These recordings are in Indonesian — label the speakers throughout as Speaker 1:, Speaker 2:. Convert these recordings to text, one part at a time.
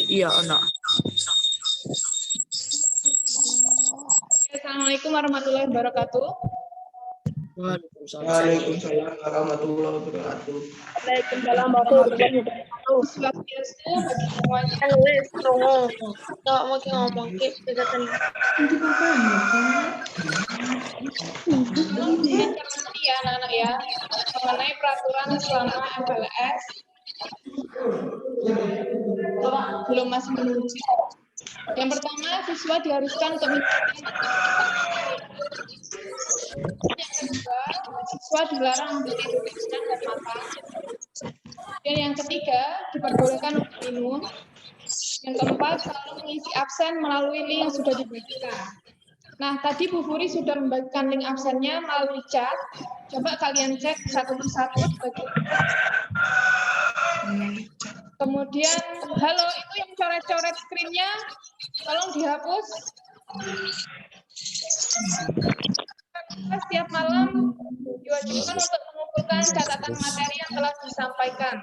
Speaker 1: Iya, ono.
Speaker 2: Assalamualaikum warahmatullahi wabarakatuh.
Speaker 3: Waalaikumsalam warahmatullahi wabarakatuh.
Speaker 4: Waalaikumsalam warahmatullahi wabarakatuh.
Speaker 2: Swastiastu bagi semuanya.
Speaker 4: Kan wis krungu. Kok mau ngomong ki kegiatan
Speaker 2: Tolong dicermati ya anak-anak ya mengenai peraturan selama MPLS belum masih menunggu. Yang pertama, siswa diharuskan untuk mengikuti yang kedua, siswa dilarang memiliki pikiran dan mata. Dan yang ketiga, diperbolehkan untuk minum. Yang keempat, selalu mengisi absen melalui link yang sudah dibagikan. Nah, tadi Bu Furi sudah membagikan link absennya melalui chat. Coba kalian cek satu persatu. Kemudian, halo, itu yang coret-coret screen-nya, tolong dihapus. Setiap malam diwajibkan untuk mengumpulkan catatan materi yang telah disampaikan.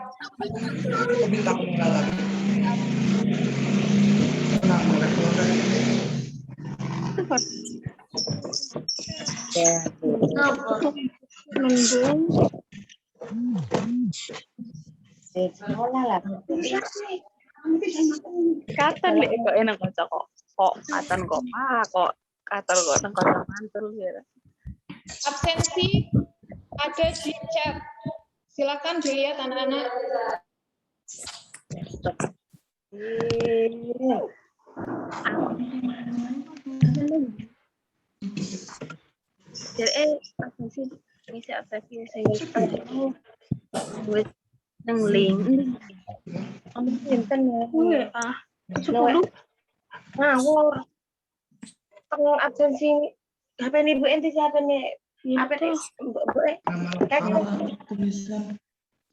Speaker 1: Katen lek kok enak kok katen kok kok katen kok nang kota mantul ya.
Speaker 2: Absensi ada di chat. Silakan dilihat anak-anak.
Speaker 4: Jadi absensi ngisi absensi saya buat nang link. Kamu pinten ya? Sepuluh. Ngawur. Teng absensi HP ini Bu Enti siapa nih? Apa nih? Bu
Speaker 3: Tulisan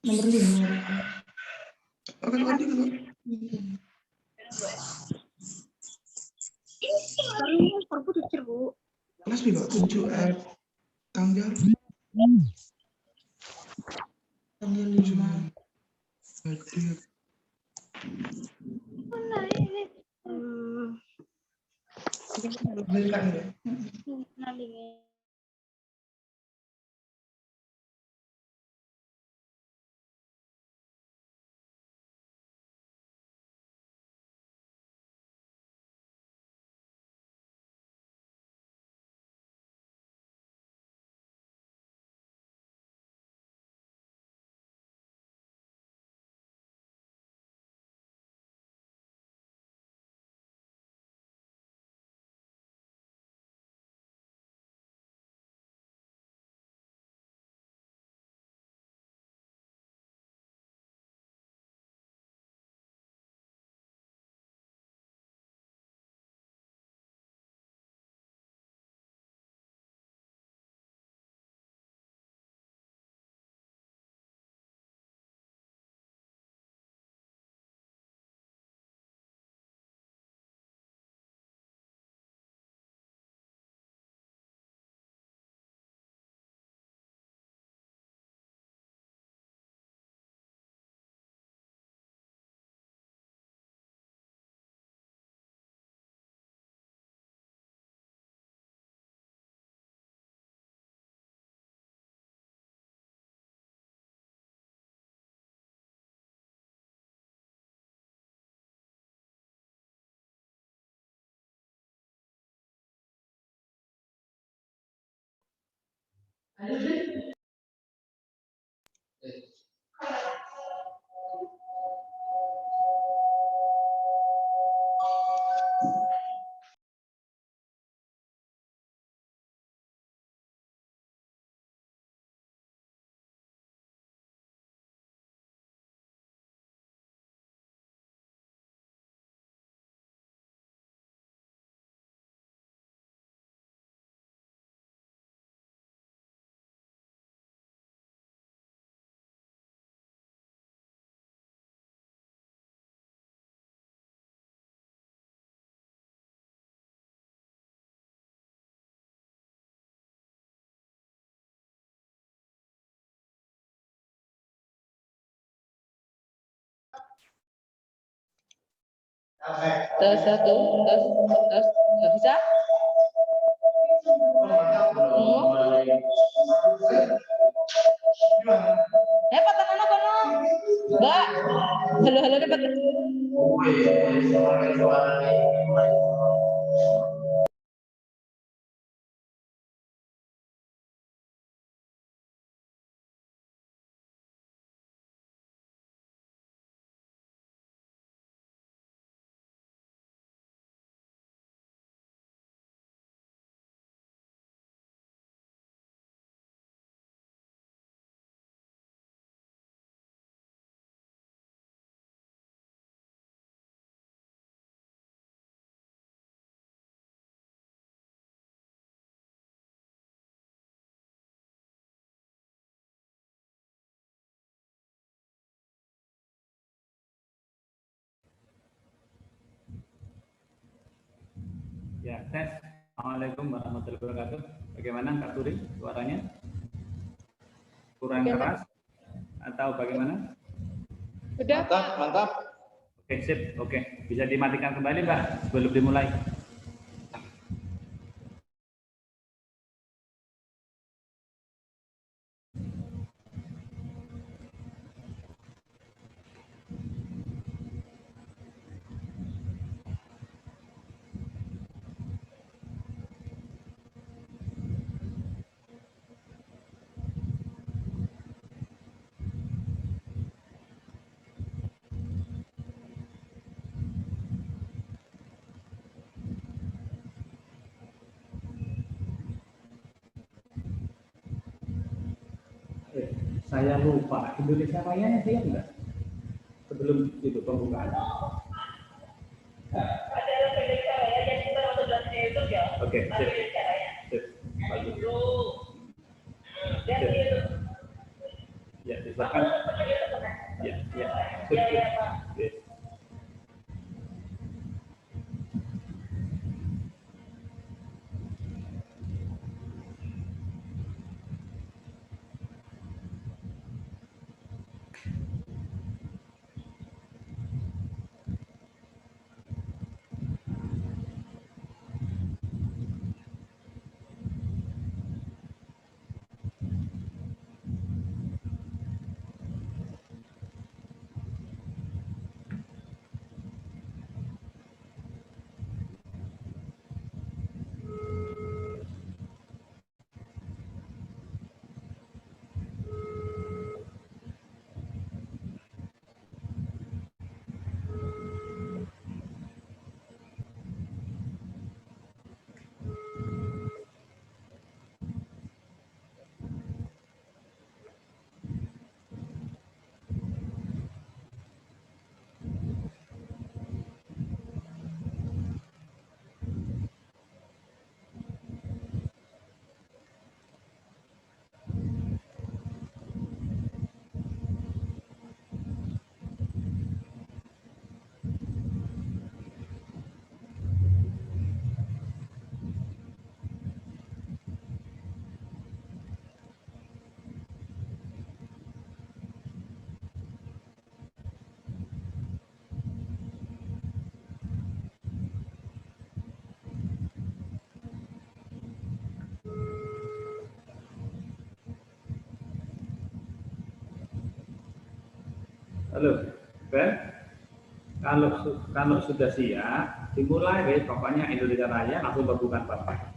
Speaker 3: nomor 5. Oke, ganti dulu.
Speaker 4: Ini perbu diceru.
Speaker 3: Kelas juga 7 tanggal 5. Hadir.
Speaker 4: Mana ini?
Speaker 3: Belikan ya.
Speaker 4: Nanti
Speaker 2: Tes satu, tes, nggak bisa? Patah mana kono? Mbak, halo dapat.
Speaker 5: Ya, tes. Assalamualaikum warahmatullahi wabarakatuh. Bagaimana Kak Turi suaranya? Kurang keras atau bagaimana?
Speaker 2: Sudah,
Speaker 6: Mantap, mantap.
Speaker 5: Oke, sip. Oke, bisa dimatikan kembali, Mbak, sebelum dimulai. Saya lupa Indonesia Raya saya enggak sebelum itu pembukaan. Ada Indonesia Raya yang kita untuk di YouTube ya. Oke, sip. Sip. Bagus. Sip. Ya, silakan. Ya, ya. Sip, sip. Sip. Halo, Ben. Kalau sudah siap, dimulai deh. Pokoknya Indonesia Raya langsung berbuka Bapak.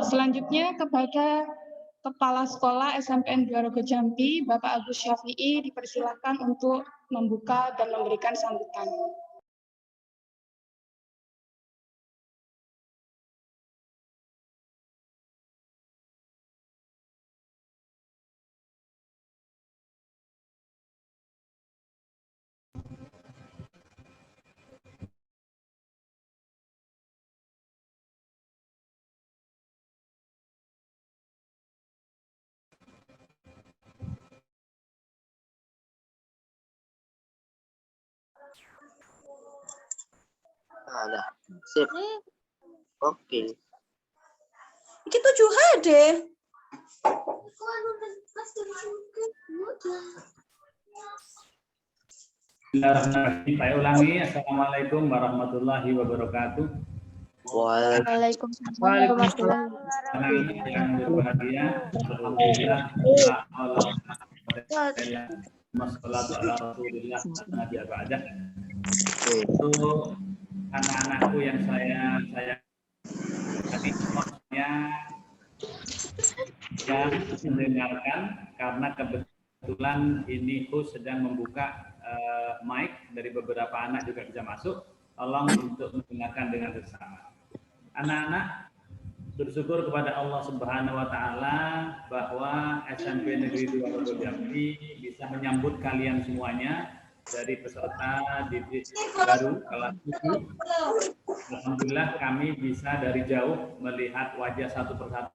Speaker 2: Selanjutnya kepada Kepala Sekolah SMPN Dwarogo Jambi, Bapak Agus Syafi'i, dipersilakan untuk membuka dan memberikan sambutan.
Speaker 6: Ada. Sip. Oke.
Speaker 7: Iki 7H deh.
Speaker 5: Bismillahirrahmanirrahim. Saya ulangi. Assalamualaikum warahmatullahi wabarakatuh.
Speaker 4: Waalaikumsalam.
Speaker 5: Anak-anak yang berbahagia, alhamdulillah. Wassalatu ala Rasulillah Nabi Abadah. Untuk anak-anakku yang saya tadi semuanya yang mendengarkan, karena kebetulan ini host sedang membuka mic, dari beberapa anak juga bisa masuk, tolong untuk mendengarkan dengan bersama. Anak-anak bersyukur kepada Allah Subhanahu wa taala bahwa SMP Negeri Dwarogo Jambi bisa menyambut kalian semuanya dari peserta didik baru kelas 7. Alhamdulillah kami bisa dari jauh melihat wajah satu persatu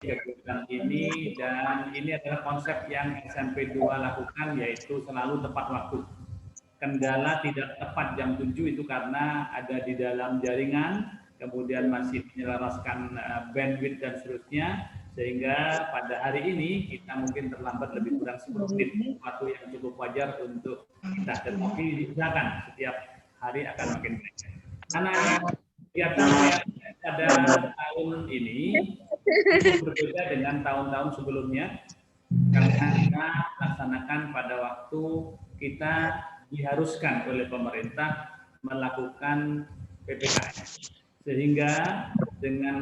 Speaker 5: kegiatan ini, dan ini adalah konsep yang SMP 2 lakukan, yaitu selalu tepat waktu. Kendala tidak tepat jam 7 itu karena ada di dalam jaringan, kemudian masih menyelaraskan bandwidth dan seterusnya, sehingga pada hari ini kita mungkin terlambat lebih kurang 10 menit, waktu yang cukup wajar untuk kita, tetapi diusahakan setiap hari akan makin baik. Karena kegiatan pada tahun ini berbeda dengan tahun-tahun sebelumnya, karena kita laksanakan pada waktu kita diharuskan oleh pemerintah melakukan PPKM, sehingga dengan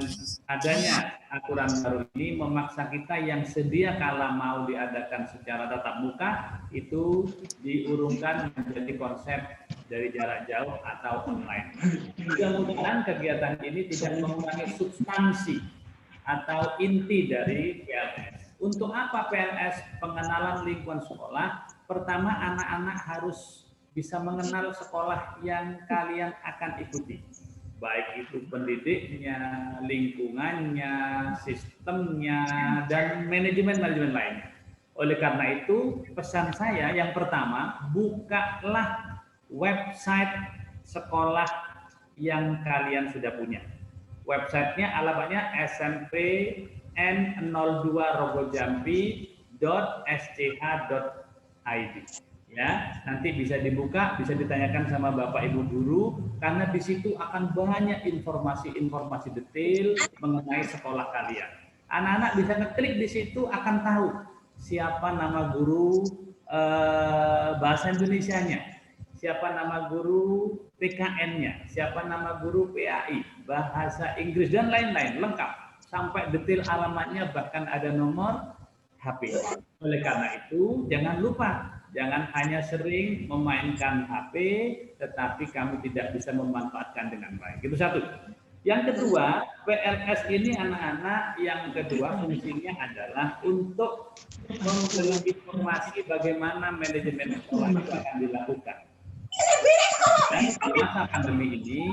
Speaker 5: adanya aturan baru ini memaksa kita yang sedia kala mau diadakan secara tatap muka itu diurungkan menjadi konsep dari jarak jauh atau online. Mudah-mudahan kegiatan ini tidak mengurangi substansi atau inti dari PLS. Untuk apa PLS? Pengenalan lingkungan sekolah. Pertama, anak-anak harus bisa mengenal sekolah yang kalian akan ikuti. Baik itu pendidiknya, lingkungannya, sistemnya, dan manajemen-manajemen lainnya. Oleh karena itu, pesan saya yang pertama, bukalah website sekolah yang kalian sudah punya. Websitenya alamatnya smpn02rogojambi.sch.id. Ya, nanti bisa dibuka, bisa ditanyakan sama Bapak Ibu guru, karena di situ akan banyak informasi-informasi detail mengenai sekolah kalian. Anak-anak bisa ngeklik di situ akan tahu siapa nama guru bahasa Indonesianya, siapa nama guru PKN-nya, siapa nama guru PAI, bahasa Inggris, dan lain-lain, lengkap. Sampai detail alamatnya, bahkan ada nomor HP. Oleh karena itu, jangan lupa, jangan hanya sering memainkan HP, tetapi kami tidak bisa memanfaatkan dengan baik. Itu satu. Yang kedua, PLS ini anak-anak yang kedua fungsinya adalah untuk memberi informasi bagaimana manajemen sekolah itu akan dilakukan. Dan masa pandemi ini,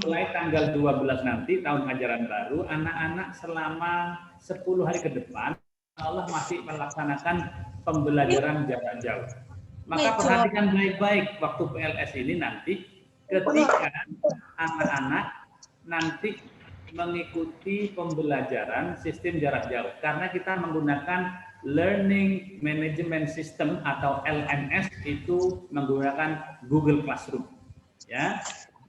Speaker 5: mulai tanggal 12 nanti, tahun ajaran baru, anak-anak selama 10 hari ke depan, Allah masih melaksanakan pembelajaran jarak jauh. Maka perhatikan baik-baik waktu PLS ini nanti, ketika anak-anak nanti mengikuti pembelajaran sistem jarak jauh. Karena kita menggunakan Learning Management System atau LMS, itu menggunakan Google Classroom. Ya,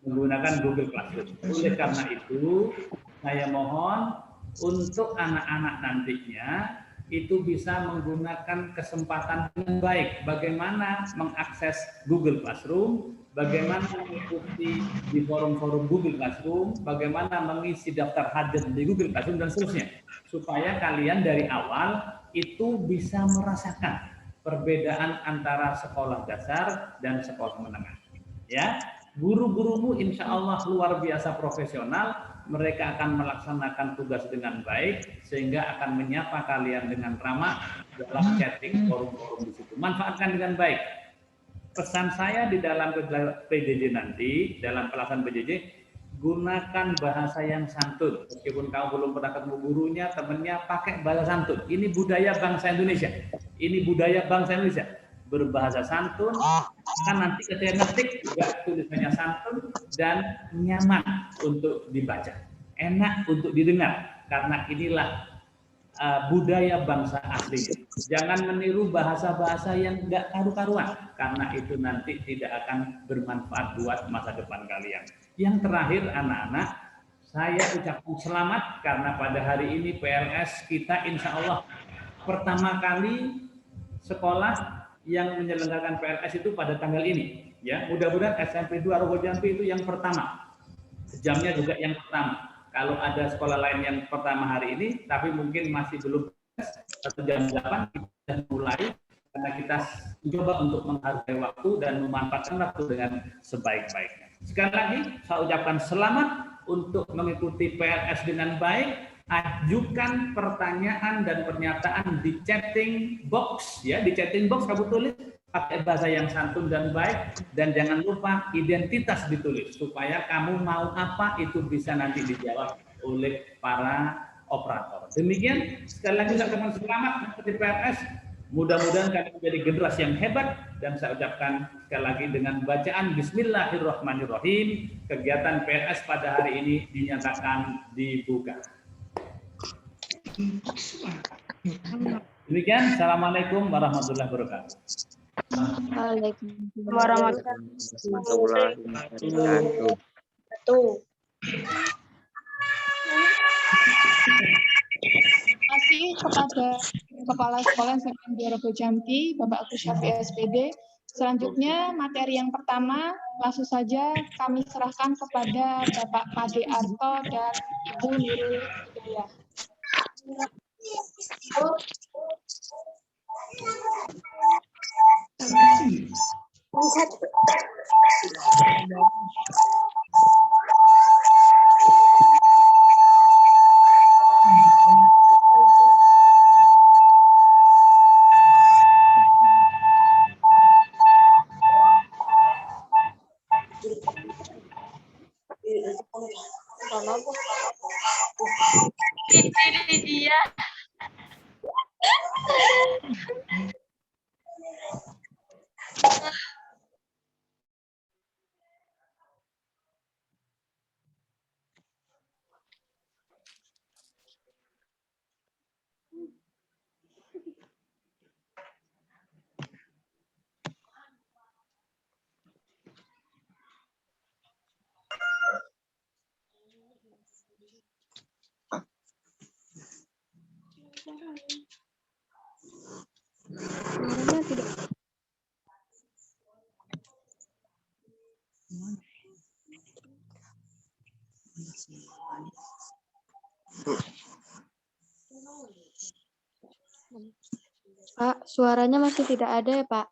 Speaker 5: menggunakan Google Classroom. Oleh karena itu, saya mohon untuk anak-anak nantinya itu bisa menggunakan kesempatan yang baik, bagaimana mengakses Google Classroom, bagaimana mengikuti di forum-forum Google Classroom, bagaimana mengisi daftar hadir di Google Classroom, dan seterusnya, supaya kalian dari awal itu bisa merasakan perbedaan antara sekolah dasar dan sekolah menengah. Ya, guru-gurumu insya Allah luar biasa profesional. Mereka akan melaksanakan tugas dengan baik, sehingga akan menyapa kalian dengan ramah dalam chatting forum-forum di situ. Manfaatkan dengan baik. Pesan saya di dalam PJJ nanti, dalam pelaksanaan PJJ, gunakan bahasa yang santun. Meskipun kamu belum pernah ketemu gurunya, temannya, pakai bahasa santun. Ini budaya bangsa Indonesia. Ini budaya bangsa Indonesia. Berbahasa santun, kan nanti ketika ngetik juga tulisannya santun dan nyaman untuk dibaca, enak untuk didengar, karena inilah budaya bangsa asli. Jangan meniru bahasa-bahasa yang nggak karu-karuan, karena itu nanti tidak akan bermanfaat buat masa depan kalian. Yang terakhir, anak-anak, saya ucapkan selamat karena pada hari ini PLS kita insya Allah pertama kali sekolah yang menyelenggarakan PLS itu pada tanggal ini, ya. Mudah-mudahan SMP 2 Rogojambi itu yang pertama, jamnya juga yang pertama. Kalau ada sekolah lain yang pertama hari ini, tapi mungkin masih belum jam 8 kita mulai, karena kita coba untuk menghargai waktu dan memanfaatkan waktu dengan sebaik-baiknya. Sekali lagi, saya ucapkan selamat untuk mengikuti PLS dengan baik. Ajukan pertanyaan dan pernyataan di chatting box, ya, di chatting box kamu tulis pakai bahasa yang santun dan baik, dan jangan lupa identitas ditulis supaya kamu mau apa itu bisa nanti dijawab oleh para operator. Demikian, sekali lagi saya ucapkan selamat mengikuti PNS. Mudah-mudahan kalian menjadi generasi yang hebat, dan saya ucapkan sekali lagi dengan bacaan Bismillahirrahmanirrahim, kegiatan PNS pada hari ini dinyatakan dibuka. Demikian, Assalamualaikum warahmatullahi wabarakatuh.
Speaker 1: Waalaikumsalam warahmatullahi
Speaker 6: Warahmatullahi
Speaker 4: Tuh.
Speaker 2: Terima kasih kepada Kepala Sekolah SMN Robo Jambi, Bapak Agus Syafi SPD. Selanjutnya, materi yang pertama langsung saja kami serahkan kepada Bapak Pade Arto dan Ibu Nurul Hidayah.
Speaker 8: Pak, suaranya masih tidak ada ya, Pak?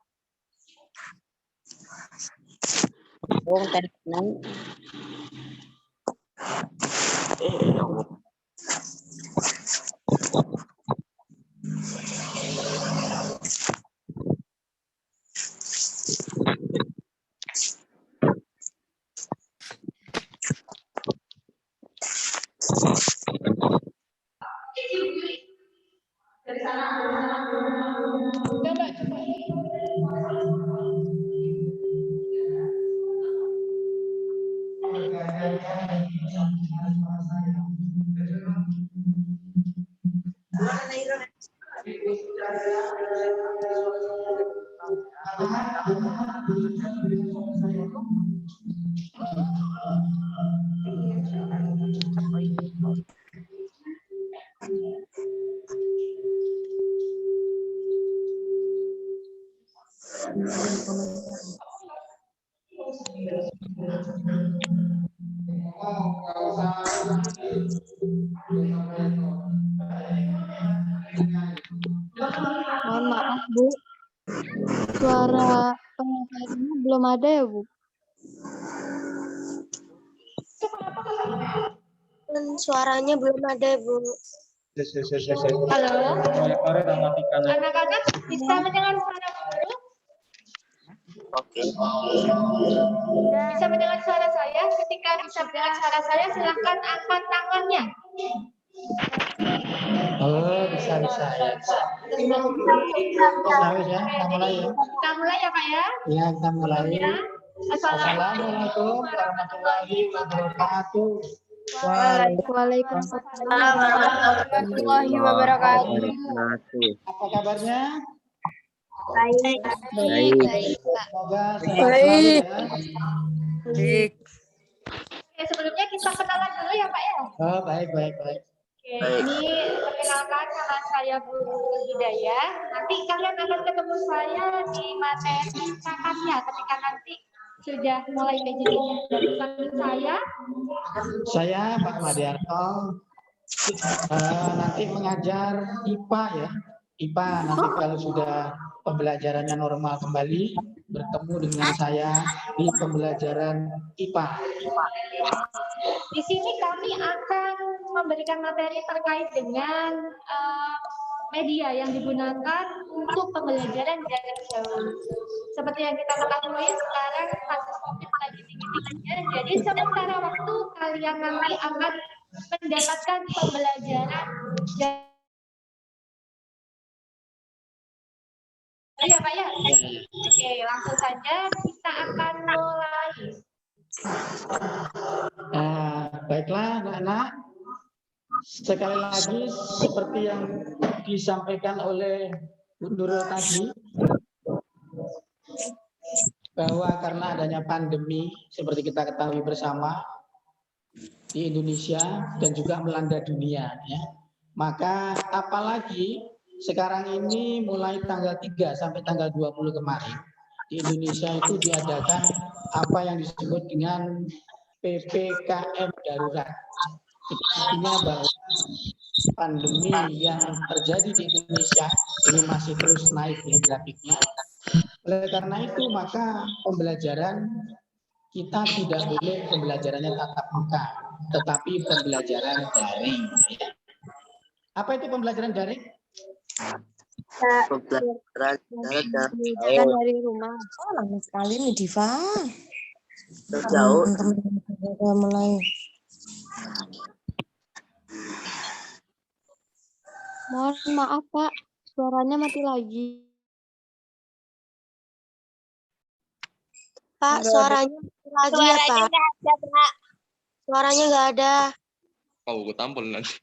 Speaker 8: Mohon maaf, Bu. Suara pengajarnya belum ada ya, Bu?
Speaker 4: Dan suaranya belum ada, Bu.
Speaker 2: Halo, anak-anak bisa mendengar suara guru?
Speaker 6: Oke.
Speaker 2: Bisa mendengar suara saya? Ketika bisa mendengar suara saya, silahkan angkat tangannya.
Speaker 9: Oh, bisa. Ya, bisa. Habis ya, kita mulai ya.
Speaker 2: Kita mulai ya, Pak ya?
Speaker 9: Iya, kita mulai.
Speaker 2: Ya.
Speaker 9: Assalamualaikum warahmatullahi wabarakatuh.
Speaker 8: Waalaikumsalam warahmatullahi wabarakatuh.
Speaker 9: Apa kabarnya?
Speaker 8: Baik.
Speaker 9: Semoga sehat selalu ya.
Speaker 2: Oke, sebelumnya kita kenalan dulu ya, Pak ya?
Speaker 9: Oh, baik.
Speaker 2: Oke, ini perkenalkan nama saya Bu Hidayah. Nanti kalian akan ketemu saya di materi kakaknya ketika nanti sudah mulai PJJ-nya. Dari
Speaker 9: Saya Pak Madiarto. Nanti mengajar IPA ya. IPA nanti kalau sudah pembelajarannya normal kembali, bertemu dengan saya di pembelajaran IPA.
Speaker 2: Di sini kami akan memberikan materi terkait dengan media yang digunakan untuk pembelajaran jarak jauh. Seperti yang kita ketahui sekarang kasus COVID lagi tinggi-tingginya, jadi sementara waktu kalian nanti akan
Speaker 10: mendapatkan pembelajaran ya Pak ya? Oke, langsung saja kita akan mulai.
Speaker 9: Baiklah anak-anak, sekali lagi seperti yang disampaikan oleh Bu Nurul tadi, bahwa karena adanya pandemi seperti kita ketahui bersama di Indonesia dan juga melanda dunia, ya, maka apalagi sekarang ini mulai tanggal 3 sampai tanggal 20 kemarin di Indonesia itu diadakan apa yang disebut dengan PPKM darurat. Itu artinya bahwa pandemi yang terjadi di Indonesia ini masih terus naik ya grafiknya. Oleh karena itu maka pembelajaran kita tidak boleh pembelajarannya tatap muka, tetapi pembelajaran daring. Apa itu pembelajaran daring?
Speaker 8: Bukan dari rumah.
Speaker 7: Lama sekali nih Diva.
Speaker 6: Jauh.
Speaker 7: Teman-teman mulai.
Speaker 8: Mohon maaf Pak, suaranya mati lagi.
Speaker 4: Pak, suaranya lagi ya, Pak. Suaranya nggak ada.
Speaker 11: Mau gue tampol nanti.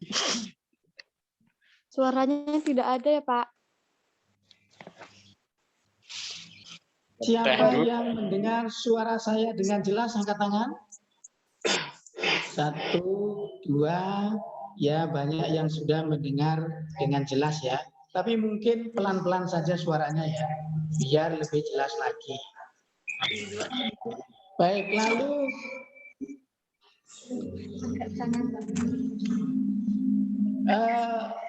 Speaker 8: Suaranya tidak ada ya, Pak.
Speaker 9: Siapa yang mendengar suara saya dengan jelas angkat tangan? 1, 2, ya banyak yang sudah mendengar dengan jelas ya. Tapi mungkin pelan-pelan saja suaranya ya, biar lebih jelas lagi. Baik, lalu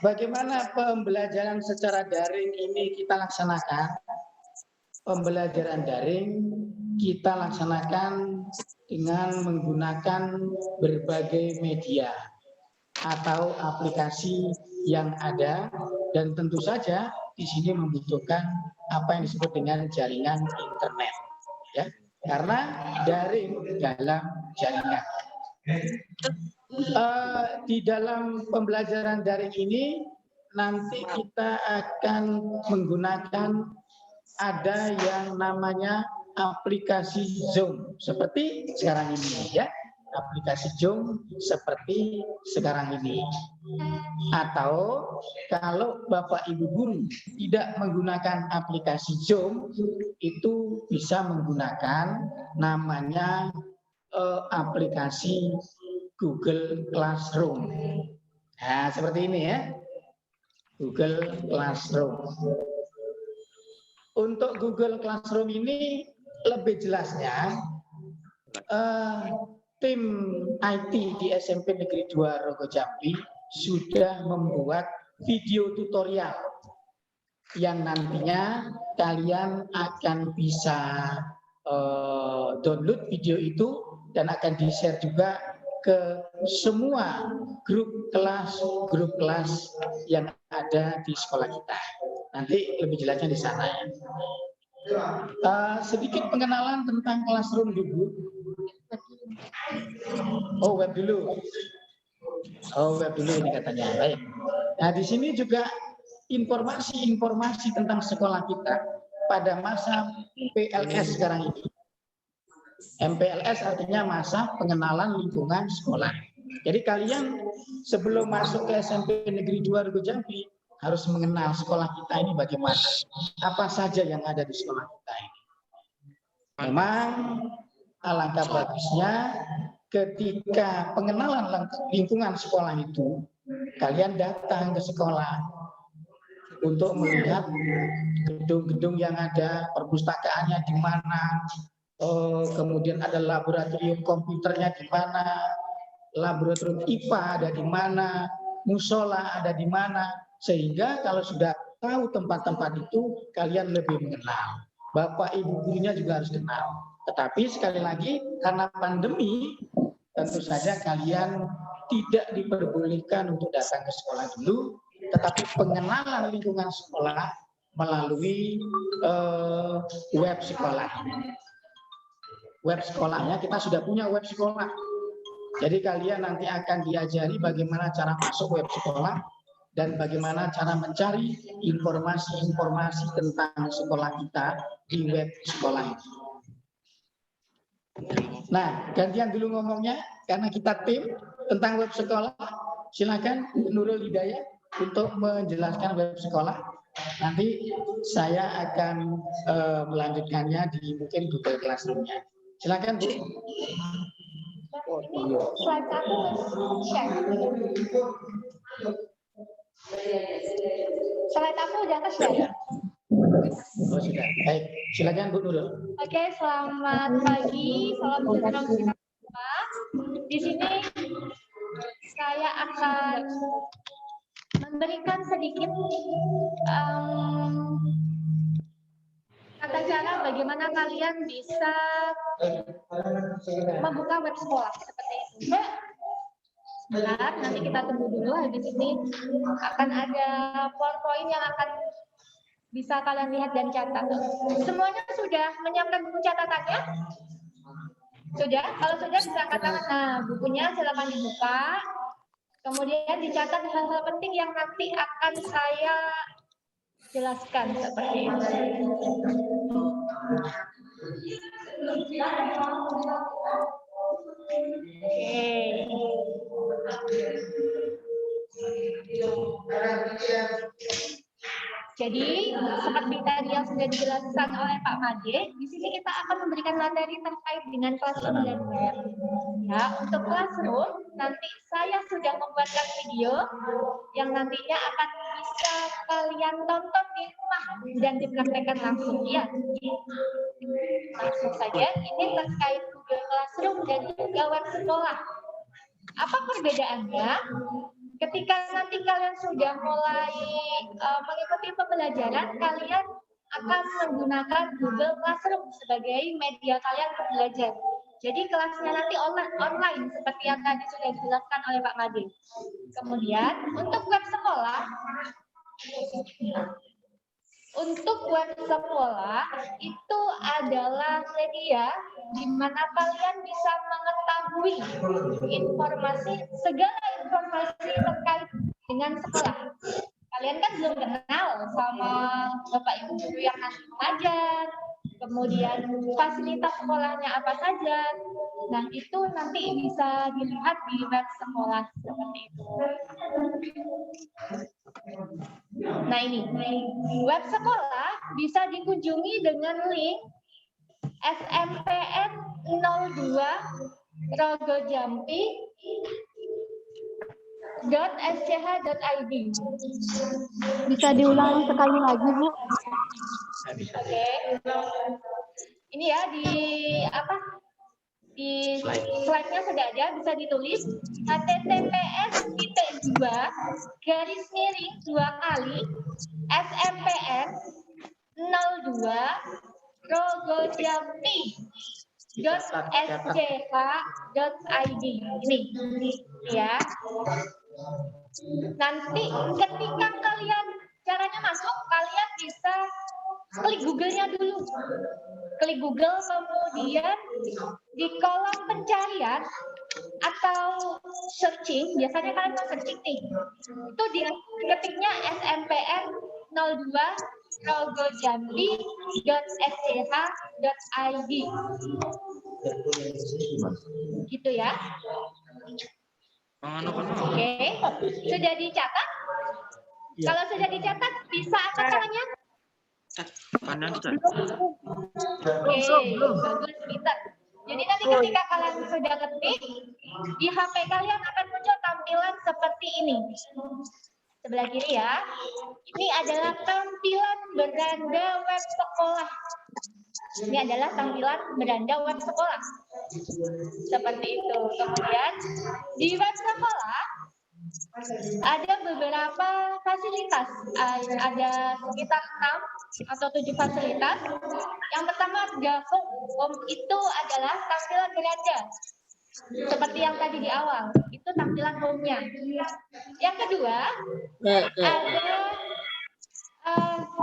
Speaker 9: bagaimana pembelajaran secara daring ini kita laksanakan? Pembelajaran daring kita laksanakan dengan menggunakan berbagai media atau aplikasi yang ada, dan tentu saja di sini membutuhkan apa yang disebut dengan jaringan internet, ya, karena daring dalam jaringan. Di dalam pembelajaran daring ini nanti kita akan menggunakan ada yang namanya aplikasi Zoom seperti sekarang ini ya, aplikasi Zoom seperti sekarang ini. Atau kalau Bapak Ibu guru tidak menggunakan aplikasi Zoom, itu bisa menggunakan namanya aplikasi Google Classroom. Nah, seperti ini ya, Google Classroom. Untuk Google Classroom ini lebih jelasnya, tim IT di SMP Negeri 2 Rogo Jambi sudah membuat video tutorial yang nantinya kalian akan bisa download video itu dan akan di-share juga ke semua grup kelas yang ada di sekolah kita. Nanti lebih jelasnya di sana ya. Sedikit pengenalan tentang Classroom dulu. Oh, web dulu. Oh, web dulu ini katanya. Baik. Nah, di sini juga informasi-informasi tentang sekolah kita pada masa PLS sekarang ini. MPLS artinya masa pengenalan lingkungan sekolah. Jadi kalian sebelum masuk ke SMP Negeri 2 Rogo Jambi harus mengenal sekolah kita ini bagaimana. Apa saja yang ada di sekolah kita ini. Memang alangkah bagusnya ketika pengenalan lingkungan sekolah itu, kalian datang ke sekolah untuk melihat gedung-gedung yang ada, perpustakaannya di mana, kemudian ada laboratorium komputernya di mana, laboratorium IPA ada di mana, musola ada di mana, sehingga kalau sudah tahu tempat-tempat itu, kalian lebih mengenal. Bapak Ibu gurunya juga harus kenal. Tetapi sekali lagi, karena pandemi, tentu saja kalian tidak diperbolehkan untuk datang ke sekolah dulu, tetapi pengenalan lingkungan sekolah melalui web sekolah. Web sekolahnya kita sudah punya web sekolah. Jadi kalian nanti akan diajari bagaimana cara masuk web sekolah dan bagaimana cara mencari informasi-informasi tentang sekolah kita di web sekolah ini. Nah, gantian dulu ngomongnya karena kita tim tentang web sekolah. Silakan Nurul Hidayah untuk menjelaskan web sekolah. Nanti saya akan melanjutkannya di mungkin Google Classroom-nya. Silakan Bu.
Speaker 10: Ini slide aku share. Slide aku udah ke-share.
Speaker 9: Oh, sudah. Baik, silakan Bu Nurul.
Speaker 10: Oke, selamat pagi, salam sejahtera untuk kita semua. Di sini saya akan memberikan sedikit tata cara bagaimana kalian bisa membuka web sekolah seperti itu. Benar, nanti kita tunggu dulu. Habis ini akan ada PowerPoint yang akan bisa kalian lihat dan catat. Semuanya sudah menyiapkan buku catatannya? Sudah? Kalau sudah bisa angkat tangan. Nah, bukunya silakan dibuka. Kemudian dicatat hal-hal penting yang nanti akan saya jelaskan seperti ini. Jadi seperti tadi yang sudah dijelaskan oleh Pak Made, di sini kita akan memberikan materi terkait dengan Classroom dan web. Ya, untuk Classroom nanti saya sudah membuatkan video yang nantinya akan bisa kalian tonton di rumah dan dipraktekkan langsung. Ya, langsung saja. Ini terkait Google Classroom dan juga web sekolah. Apa perbedaannya? Ketika nanti kalian sudah mulai mengikuti pembelajaran, kalian akan menggunakan Google Classroom sebagai media kalian untuk belajar. Jadi kelasnya nanti online seperti yang tadi sudah dijelaskan oleh Pak Made. Kemudian untuk web sekolah, itu adalah media di mana kalian bisa mengetahui segala informasi terkait dengan sekolah. Kalian kan belum kenal sama Bapak Ibu guru yang nanti mengajar, kemudian fasilitas sekolahnya apa saja. Nah, itu nanti bisa dilihat di web sekolah seperti itu. Nah, ini web sekolah bisa dikunjungi dengan link SMPN 02 rogojampi.sch.id.
Speaker 8: Bisa diulang sekali lagi, Bu?
Speaker 10: Oke. Ini ya di slide-nya sudah ada, bisa ditulis https://SMPN 02 rogojampi.sch.id. Ini ya. Nanti ketika kalian caranya masuk, kalian bisa klik Google-nya dulu. Klik Google, kemudian di kolom pencarian atau searching, biasanya kalian mau searching nih, itu dia ketiknya SMPN 02 rogojampi.sch.id. Gitu ya. Oke, sudah dicatat? Kalau sudah dicatat, bisa angkat tangannya? Oke, bagus, pintar. Jadi nanti ketika kalian sudah ketik, di HP kalian akan muncul tampilan seperti ini. Sebelah kiri ya. Ini adalah tampilan beranda web sekolah. Ini adalah tampilan beranda web sekolah. Seperti itu. Kemudian di web sekolah ada beberapa fasilitas. Ada sekitar 6 atau 7 fasilitas. Yang pertama ada home itu adalah tampilan beranda. Seperti yang tadi di awal, itu tampilan home-nya. Yang kedua, ada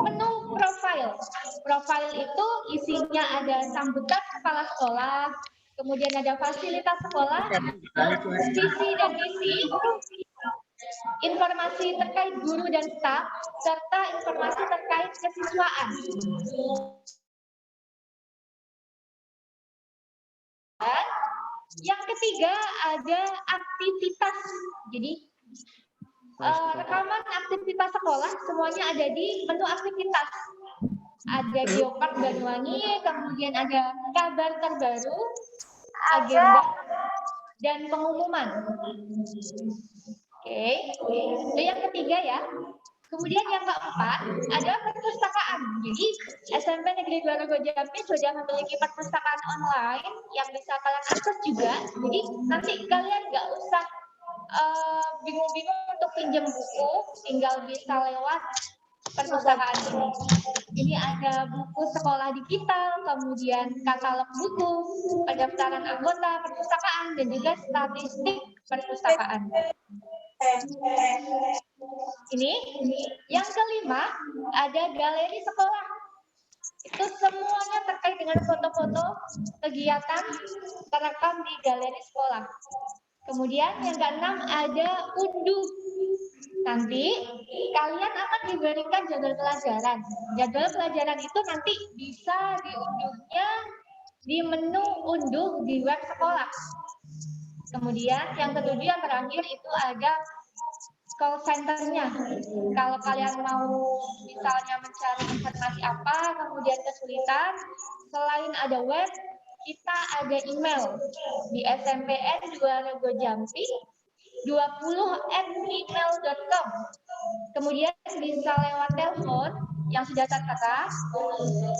Speaker 10: menu profile. Profile itu isinya ada sambutan kepala sekolah, kemudian ada fasilitas sekolah, visi dan misi, informasi terkait guru dan staf, serta informasi terkait kesiswaan. Dan yang ketiga ada aktivitas. Jadi rekaman aktivitas sekolah semuanya ada di menu aktivitas. Ada Geopark Banyuwangi, kemudian ada kabar terbaru, agenda, dan pengumuman. Oke, itu yang ketiga ya. Kemudian yang keempat ada perpustakaan. Jadi SMP Negeri 2 Rogo Jambi sudah memiliki perpustakaan online yang bisa kalian akses juga. Jadi nanti kalian nggak usah bingung-bingung untuk pinjam buku, tinggal bisa lewat perpustakaan ini. Ini ada buku sekolah digital, kemudian katalog buku, pendaftaran anggota perpustakaan, dan juga statistik perpustakaan. Ini yang kelima ada galeri sekolah. Itu semuanya terkait dengan foto-foto kegiatan terekam di galeri sekolah. Kemudian yang keenam ada unduh. Nanti kalian akan diberikan jadwal pelajaran. Jadwal pelajaran itu nanti bisa diunduhnya di menu unduh di web sekolah. Kemudian yang ketujuh yang terakhir itu ada call center-nya. Kalau kalian mau misalnya mencari informasi apa, kemudian kesulitan, selain ada web, kita ada email di SMPN 2 Rogo Jambi 20@gmail.com. Kemudian bisa lewat telepon yang sudah tertera.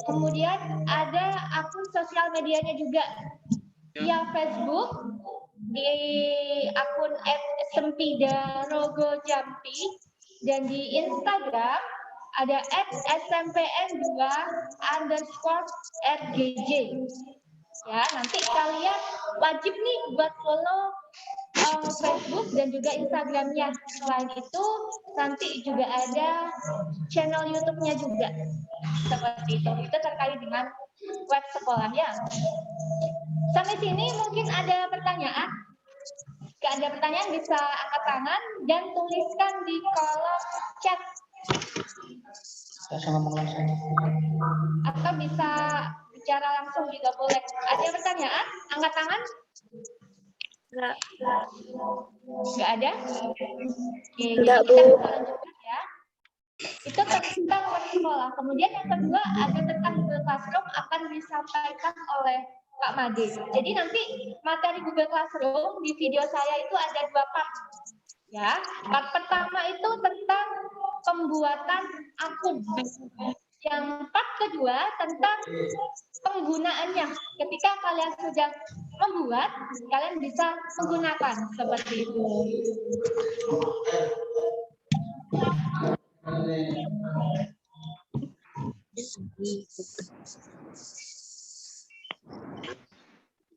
Speaker 10: Kemudian ada akun sosial medianya juga via Facebook di akun @sempidarogojambi dan di Instagram ada @smpn2_rgj. Ya, nanti kalian wajib nih buat follow Facebook dan juga Instagramnya. Selain itu, nanti juga ada channel YouTube-nya juga. Seperti itu. Itu terkait dengan web sekolah ya. Sampai sini mungkin ada pertanyaan? Jika ada pertanyaan bisa angkat tangan dan tuliskan di kolom chat.
Speaker 9: Saya ngomong langsung.
Speaker 10: Atau bisa bicara langsung juga boleh. Ada pertanyaan? Angkat tangan? Nggak ada? Oke, jadi kita bisa lanjutkan ya. Itu tentang web sekolah. Kemudian yang kedua ada tentang Google Classroom akan disampaikan oleh Pak Made. Jadi nanti materi Google Classroom di video saya itu ada 2 part. Ya, part pertama itu tentang pembuatan akun. Yang part kedua tentang penggunaannya. Ketika kalian sudah membuat, kalian bisa menggunakan seperti itu.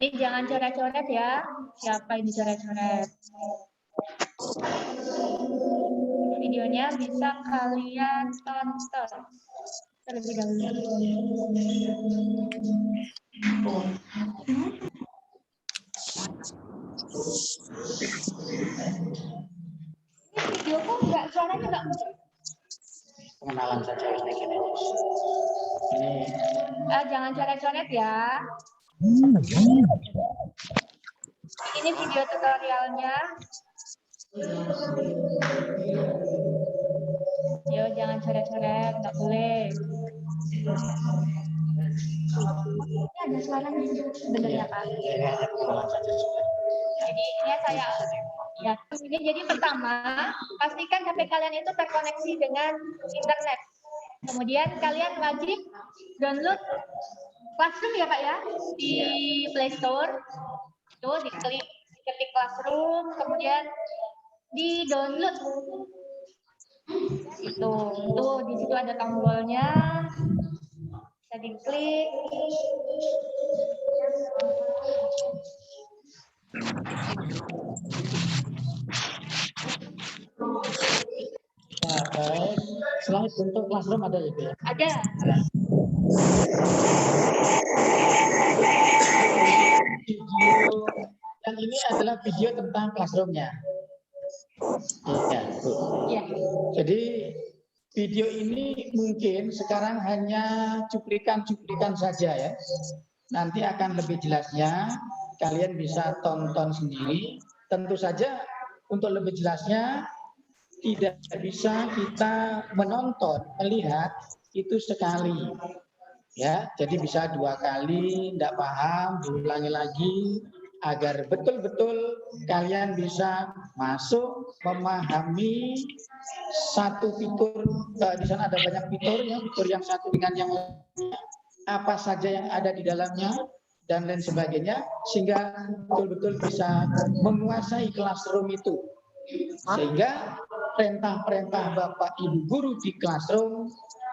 Speaker 10: Ini jangan coret-coret ya. Siapa yang dicoret-coret? Videonya bisa kalian tonton terlebih dahulu. Ini videoku enggak, suaranya enggak muncul.
Speaker 9: Pengenalan saja sedikit. Ini
Speaker 10: Jangan coret-coret ya. Ini video tutorialnya. Yo, jangan coret-coret, nggak boleh. Ini ada suaranya sebenarnya Pak. Jadi ini saya ya. Ini jadi pertama pastikan HP kalian itu terkoneksi dengan internet. Kemudian kalian wajib download Classroom ya Pak ya di Play Store. Tuh diklik, ketik Classroom, kemudian di download. Itu di situ ada tombolnya. Bisa diklik.
Speaker 9: Nah, baik. Slide untuk Classroom ada ya, Bu?
Speaker 10: Ada.
Speaker 9: video yang ini adalah video tentang classroom-nya. Ya, Bu.
Speaker 10: Ya.
Speaker 9: Jadi video ini mungkin sekarang hanya cuplikan-cuplikan saja ya. Nanti akan lebih jelasnya kalian bisa tonton sendiri. Tentu saja untuk lebih jelasnya tidak bisa kita menonton, melihat itu sekali. Ya, jadi bisa 2 kali, tidak paham, diulangi lagi agar betul-betul kalian bisa masuk memahami satu fitur. Di sana ada banyak fitur, ya, fitur yang satu dengan yang lainnya, apa saja yang ada di dalamnya dan lain sebagainya, sehingga betul-betul bisa menguasai classroom itu. Sehingga perintah-perintah Bapak Ibu guru di classroom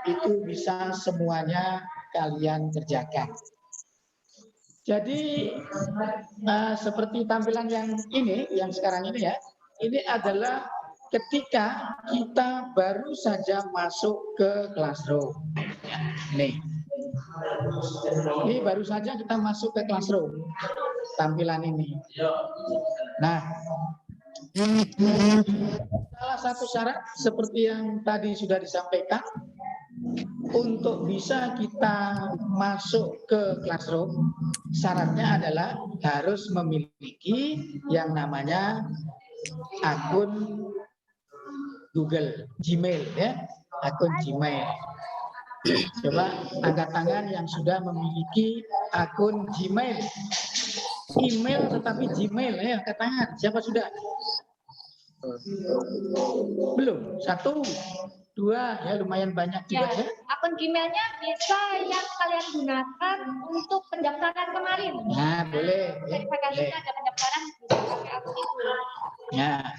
Speaker 9: itu bisa semuanya kalian kerjakan. Jadi seperti tampilan yang ini, yang sekarang ini ya, ini adalah ketika kita baru saja masuk ke classroom. Nih, ini baru saja kita masuk ke classroom, tampilan ini. Nah, salah satu syarat seperti yang tadi sudah disampaikan, untuk bisa kita masuk ke classroom, syaratnya adalah harus memiliki yang namanya akun Google, Gmail ya, akun Gmail. Coba angkat tangan yang sudah memiliki akun Gmail. Email tetapi Gmail ya, angkat tangan. Siapa sudah? Belum? 1, 2 ya, lumayan banyak juga ya.
Speaker 10: Akun Gmailnya bisa yang kalian gunakan untuk pendaftaran kemarin.
Speaker 9: Nah, boleh.
Speaker 10: Verifikasinya ada pendaftaran bisa pakai akun itu.
Speaker 9: Ya,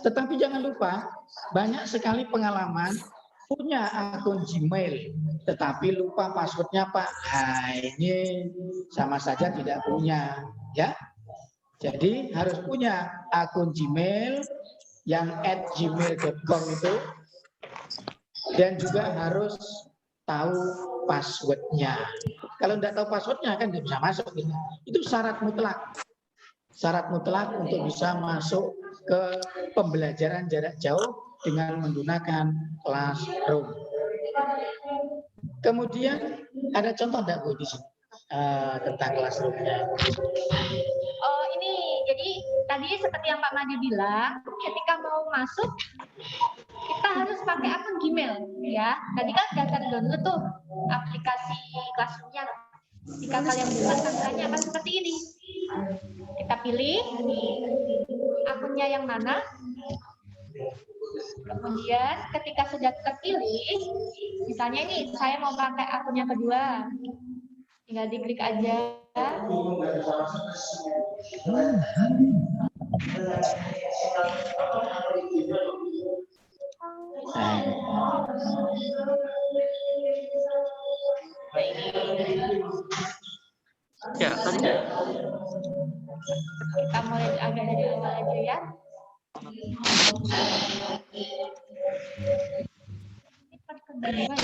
Speaker 9: tetapi jangan lupa banyak sekali pengalaman punya akun Gmail, tetapi lupa passwordnya Pak. Nah, ini sama saja tidak punya, ya. Jadi harus punya akun Gmail yang @gmail.com itu, dan juga harus tahu passwordnya. Kalau tidak tahu passwordnya kan tidak bisa masuk. Itu syarat mutlak. Syarat mutlak untuk bisa masuk ke pembelajaran jarak jauh dengan menggunakan classroom. Kemudian ada contoh enggak Bu di sini tentang classroom-nya?
Speaker 10: Oh, ini jadi tadi seperti yang Pak Madi bilang, ketika mau masuk kita harus pakai akun Gmail ya. Tadi kan sudah download tuh aplikasi Classroom-nya. Jika kalian buka tampilannya akan seperti ini. Kita pilih akunnya yang mana. Kemudian ketika sudah terpilih, misalnya ini saya mau pakai akun yang kedua, tinggal diklik aja.
Speaker 6: Ya, tadi.
Speaker 10: Kita mulai agak dari awal aja ya. Ini part kedua ya.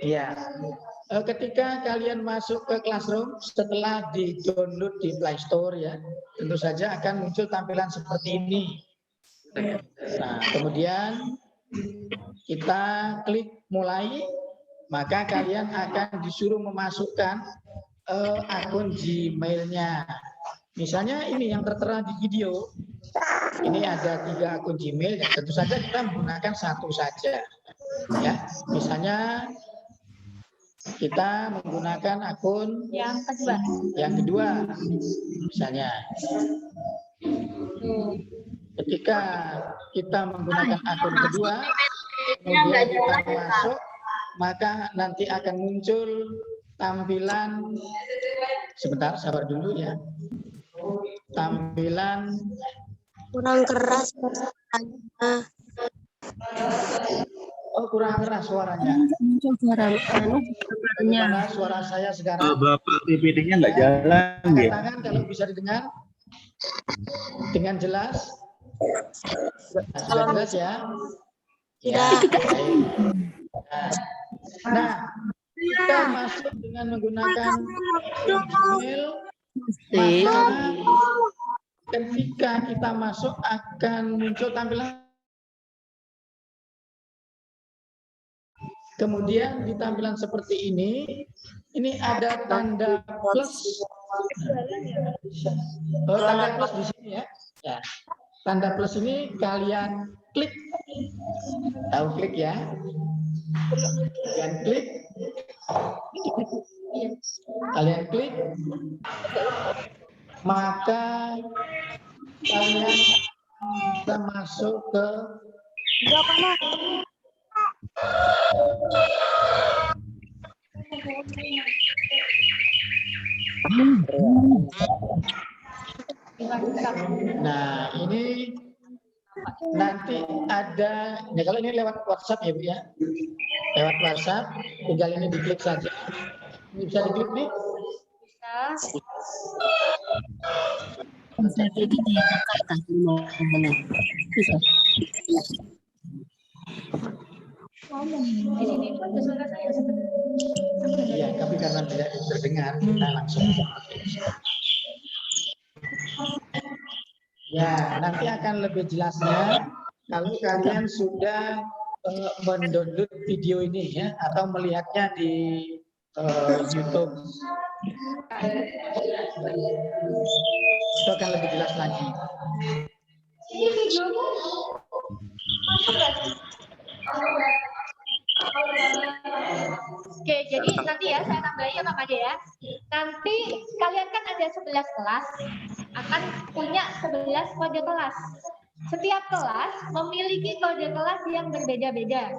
Speaker 9: Ya, ketika kalian masuk ke Classroom setelah di-download di Play Store ya, tentu saja akan muncul tampilan seperti ini. Nah, kemudian kita klik mulai, maka kalian akan disuruh memasukkan akun Gmail-nya. Misalnya ini yang tertera di video, ini ada 3 akun Gmail, ya tentu saja kita menggunakan satu saja. Ya, misalnya kita menggunakan akun yang kedua, misalnya. Ketika kita menggunakan akun kedua, kemudian kita masuk, maka nanti akan muncul tampilan, sebentar, sabar dulu ya. Tampilan
Speaker 4: kurang keras.
Speaker 9: Oh, kurang keras suaranya. Bagaimana suara saya sekarang?
Speaker 12: Bapak PPT-nya nggak jalan ya?
Speaker 9: Tangan kalau bisa didengar dengan jelas. Sudah jelas ya? Ya,
Speaker 4: Sudah.
Speaker 9: baik. Nah, kita masuk dengan menggunakan email, maka ketika kita masuk akan muncul tampilan. Kemudian di tampilan seperti ini ada tanda plus. Oh, tanda plus di sini ya. Ya. Tanda plus ini kalian klik. Tahu klik ya? Kalian klik. Kalian klik. Maka kalian bisa masuk ke Nah, ini nanti ada, ya kalau ini lewat WhatsApp ya Bu ya. Lewat WhatsApp, tinggal ini diklik saja. Ini bisa diklik nih.
Speaker 8: Bisa jadi dia kata bisa.
Speaker 9: Iya, tapi karena tidak terdengar, kita langsung. Ya, nanti akan lebih jelasnya kalau kalian sudah mendownload video ini ya, atau melihatnya di YouTube. Itu akan lebih jelas lagi.
Speaker 10: Ini videomu masuk nggak sih? Oke, jadi nanti ya saya tambahin ya Pak Ade ya. Nanti kalian kan ada 11 kelas, akan punya 11 kode kelas. Setiap kelas memiliki kode kelas yang berbeda-beda.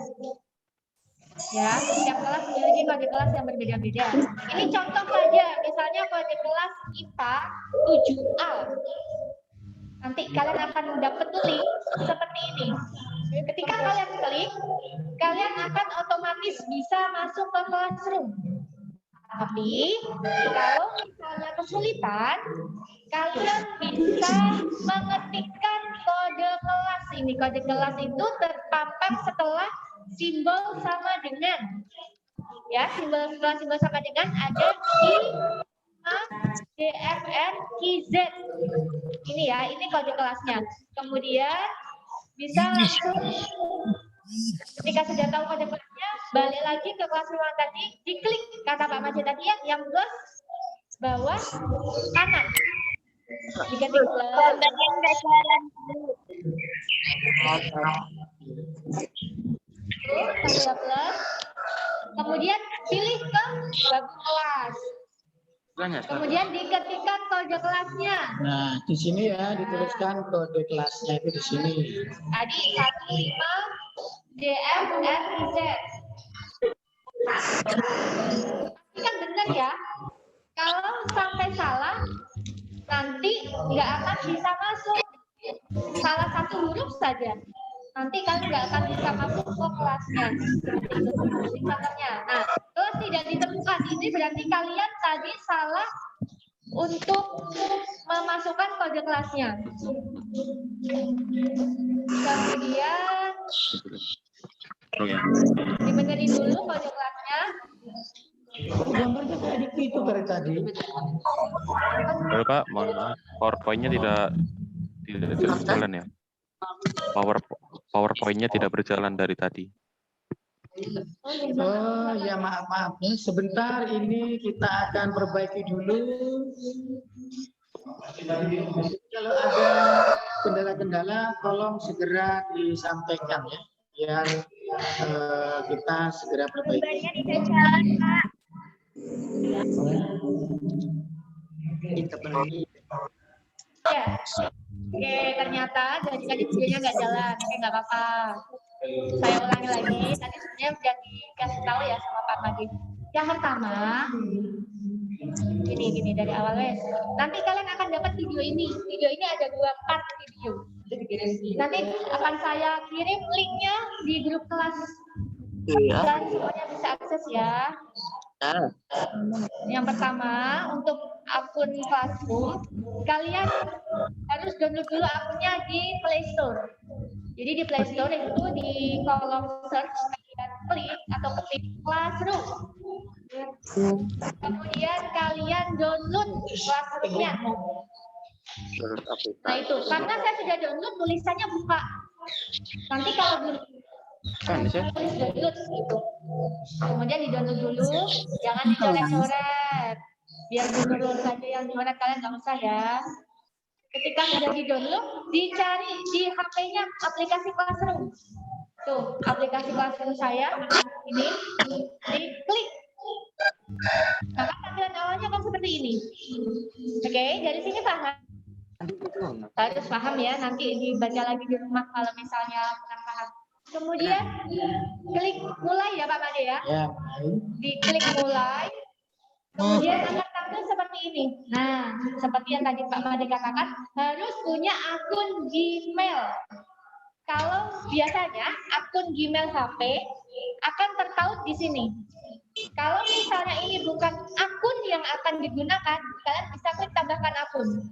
Speaker 10: Ya, setiap kelas memiliki kode kelas yang berbeda-beda. Ini contoh saja, misalnya kode kelas IPA 7A. Nanti kalian akan dapat link seperti ini. Ketika kalian klik, kalian akan otomatis bisa masuk ke classroom. Tapi kalau misalnya kesulitan, kalian bisa mengetikkan kode kelas ini. Kode kelas itu terpampang setelah simbol sama dengan. Ya, simbol sama dengan ada I, A, D, F, N, I, Z. Ini ya, ini kode kelasnya. Kemudian bisa langsung ketika sudah tahu kode kelasnya, balik lagi ke kelas ruang tadi, diklik kata Pak Majid tadi ya, yang plus bawah kanan. Diketik plus. Tambah plus. Kemudian pilih ke gabung kelas. Kemudian diketikkan kode kelasnya.
Speaker 9: Nah, di sini ya dituliskan kode kelasnya itu di sini.
Speaker 10: Tadi 15 DM N Z. Kan benar ya. Kalau sampai salah, nanti nggak akan bisa masuk. Salah satu huruf saja. Nanti kalian nggak akan bisa masuk ke kelasnya. Nah, kelas tidak ditemukan. Ini berarti kalian tadi salah untuk memasukkan kode kelasnya. Kemudian dibenerin dulu kode kelasnya.
Speaker 9: Gambarnya kayak itu dari tadi.
Speaker 12: Pak, PowerPoint-nya tidak berjalan ya. PowerPoint-nya tidak berjalan dari tadi.
Speaker 9: Oh ya, maaf. Sebentar, ini kita akan perbaiki dulu. Kalau ada kendala-kendala, tolong segera disampaikan ya, biar kita segera perbaiki.
Speaker 10: Ya. Oke, ternyata dari tadi videonya nggak jalan. Oke, nggak apa-apa. Saya ulangi lagi. Tadi sebenarnya udah dikasih tahu ya sama Pak Madi. Yang pertama, gini dari awalnya. Nanti kalian akan dapat video ini. Video ini ada 2 part video. Nanti akan saya kirim linknya di grup kelas. Dan semuanya bisa akses ya. Yang pertama, untuk akun Classroom, kalian harus download dulu akunnya di Play Store. Jadi di Play Store itu di kolom search kalian klik atau ketik Classroom. Kemudian kalian download Classroom-nya. Nah itu, karena saya sudah download, tulisannya buka. Nanti kalau belum tulis download gitu. Kemudian di-download dulu, jangan dicoret-coret. Biar gubernur saja yang dicoret, kalian nggak usah ya. Ketika sudah di-download, dicari di HP-nya aplikasi Classroom. Tuh, aplikasi Classroom saya ini, diklik. Maka tampilan awalnya kan seperti ini. Oke, dari sini paham? Harus paham ya, nanti dibaca lagi di rumah kalau misalnya kurang paham. Kemudian klik mulai ya Pak Made ya. Diklik mulai. Kemudian akan tampil seperti ini. Nah, seperti yang tadi Pak Made katakan, harus punya akun Gmail. Kalau biasanya akun Gmail HP akan terpaut di sini. Kalau misalnya ini bukan akun yang akan digunakan, kalian bisa klik tambahkan akun.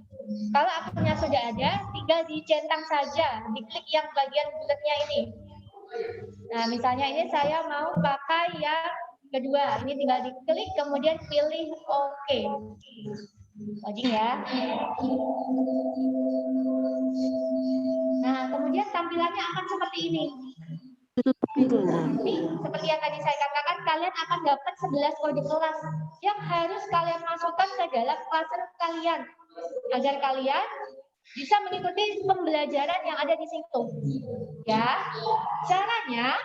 Speaker 10: Kalau akunnya sudah ada, tinggal dicentang saja, diklik yang bagian bulatnya ini. Nah, misalnya ini saya mau pakai yang kedua, ini tinggal diklik, kemudian pilih OK. Wajib ya. Nah, kemudian tampilannya akan seperti ini. Ini seperti yang tadi saya katakan, kalian akan dapat 11 kode kelas yang harus kalian masukkan ke dalam Classroom kalian agar kalian bisa mengikuti pembelajaran yang ada di situ. Ya, caranya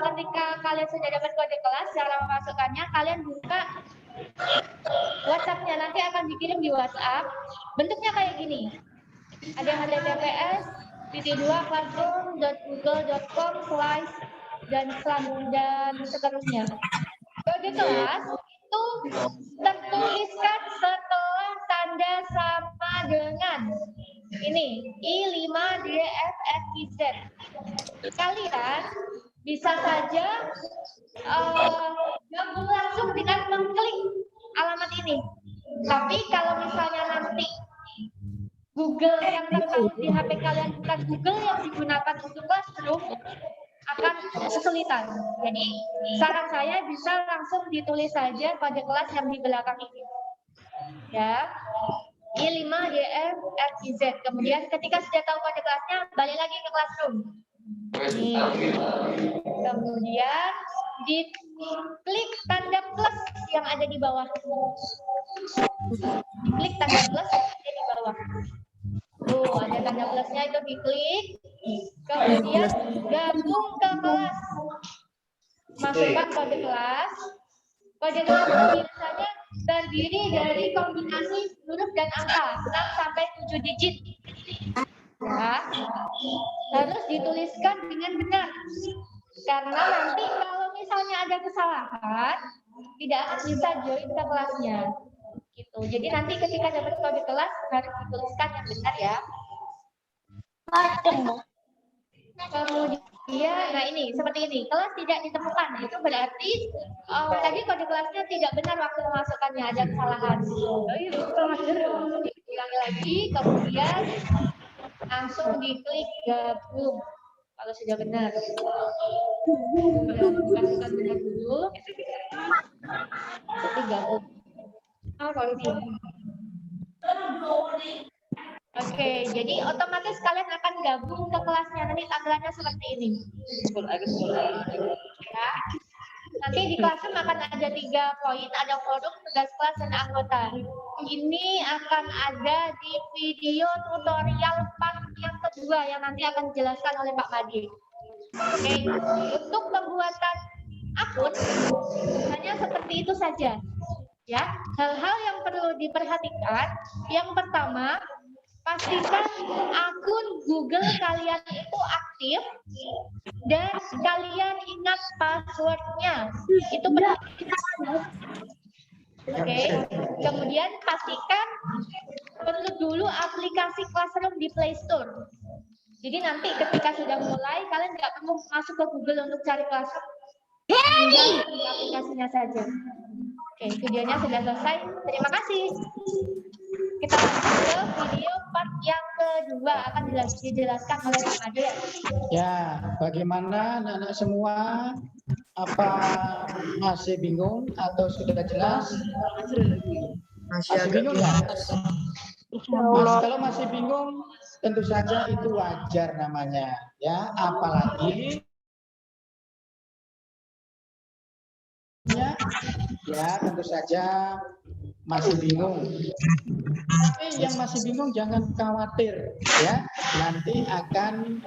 Speaker 10: ketika kalian sudah dapat kode kelas, cara memasukkannya kalian buka WhatsApp-nya, nanti akan dikirim di WhatsApp. Bentuknya kayak gini. Ada https://classroom.google.com/ dan seterusnya. Kode kelas itu tertuliskan setelah tanda sama dengan ini I5DFFIZ. Kalian bisa saja gabung langsung dengan mengklik alamat ini. Tapi kalau misalnya nanti Google yang terpaut di HP kalian bukan Google yang digunakan untuk Classroom, akan kesulitan. Jadi saran saya bisa langsung ditulis saja pada kelas yang di belakang ini. Ya, I5DFFIZ. Kemudian ketika sudah tahu kode kelasnya, balik lagi ke Classroom. Kemudian diklik tanda plus yang ada di bawah. Diklik tanda plus yang ada di bawah. Tuh, ada tanda plusnya, itu diklik. Kemudian gabung ke kelas. Masukkan kode kelas. Kode kelas biasanya terdiri dari kombinasi huruf dan angka 6 sampai 7 digit. Ya, harus dituliskan dengan benar. Karena nanti kalau misalnya ada kesalahan, tidak akan bisa join ke kelasnya. Gitu. Jadi nanti ketika dapat kode kelas harus dituliskan yang benar ya. Kemudian, nah ini seperti ini, kelas tidak ditemukan. Itu berarti tadi kode kelasnya tidak benar waktu memasukkannya, ada kesalahan. Diulangi lagi, kemudian langsung diklik gabung kalau sudah benar. Masukkan benar dulu. Jadi gabung. Oke, jadi otomatis kalian akan gabung ke kelasnya. Nanti tampilannya seperti ini. Ya. Nanti di Classroom akan ada 3 poin, ada forum, tugas kelas, dan anggota. Ini akan ada di video tutorial part yang kedua yang nanti akan dijelaskan oleh Pak Made. Oke, untuk pembuatan akun hanya seperti itu saja. Ya, hal-hal yang perlu diperhatikan. Yang pertama, pastikan akun Google kalian itu aktif dan kalian ingat passwordnya. Itu penting. Oke. Kemudian pastikan download dulu aplikasi Classroom di Play Store. Jadi nanti ketika sudah mulai, kalian nggak perlu masuk ke Google untuk cari Classroom. Tinggal di aplikasinya saja. Oke, videonya sudah selesai. Terima kasih. Kita lanjut ke video part yang kedua, akan dijelaskan oleh Pak Ade.
Speaker 9: Ya, bagaimana anak-anak semua? Apa masih bingung atau sudah jelas? Masih bingung ya? Kalau masih bingung, tentu saja itu wajar namanya, ya. Apalagi ya tentu saja masih bingung. Tapi yang masih bingung jangan khawatir, ya. Nanti akan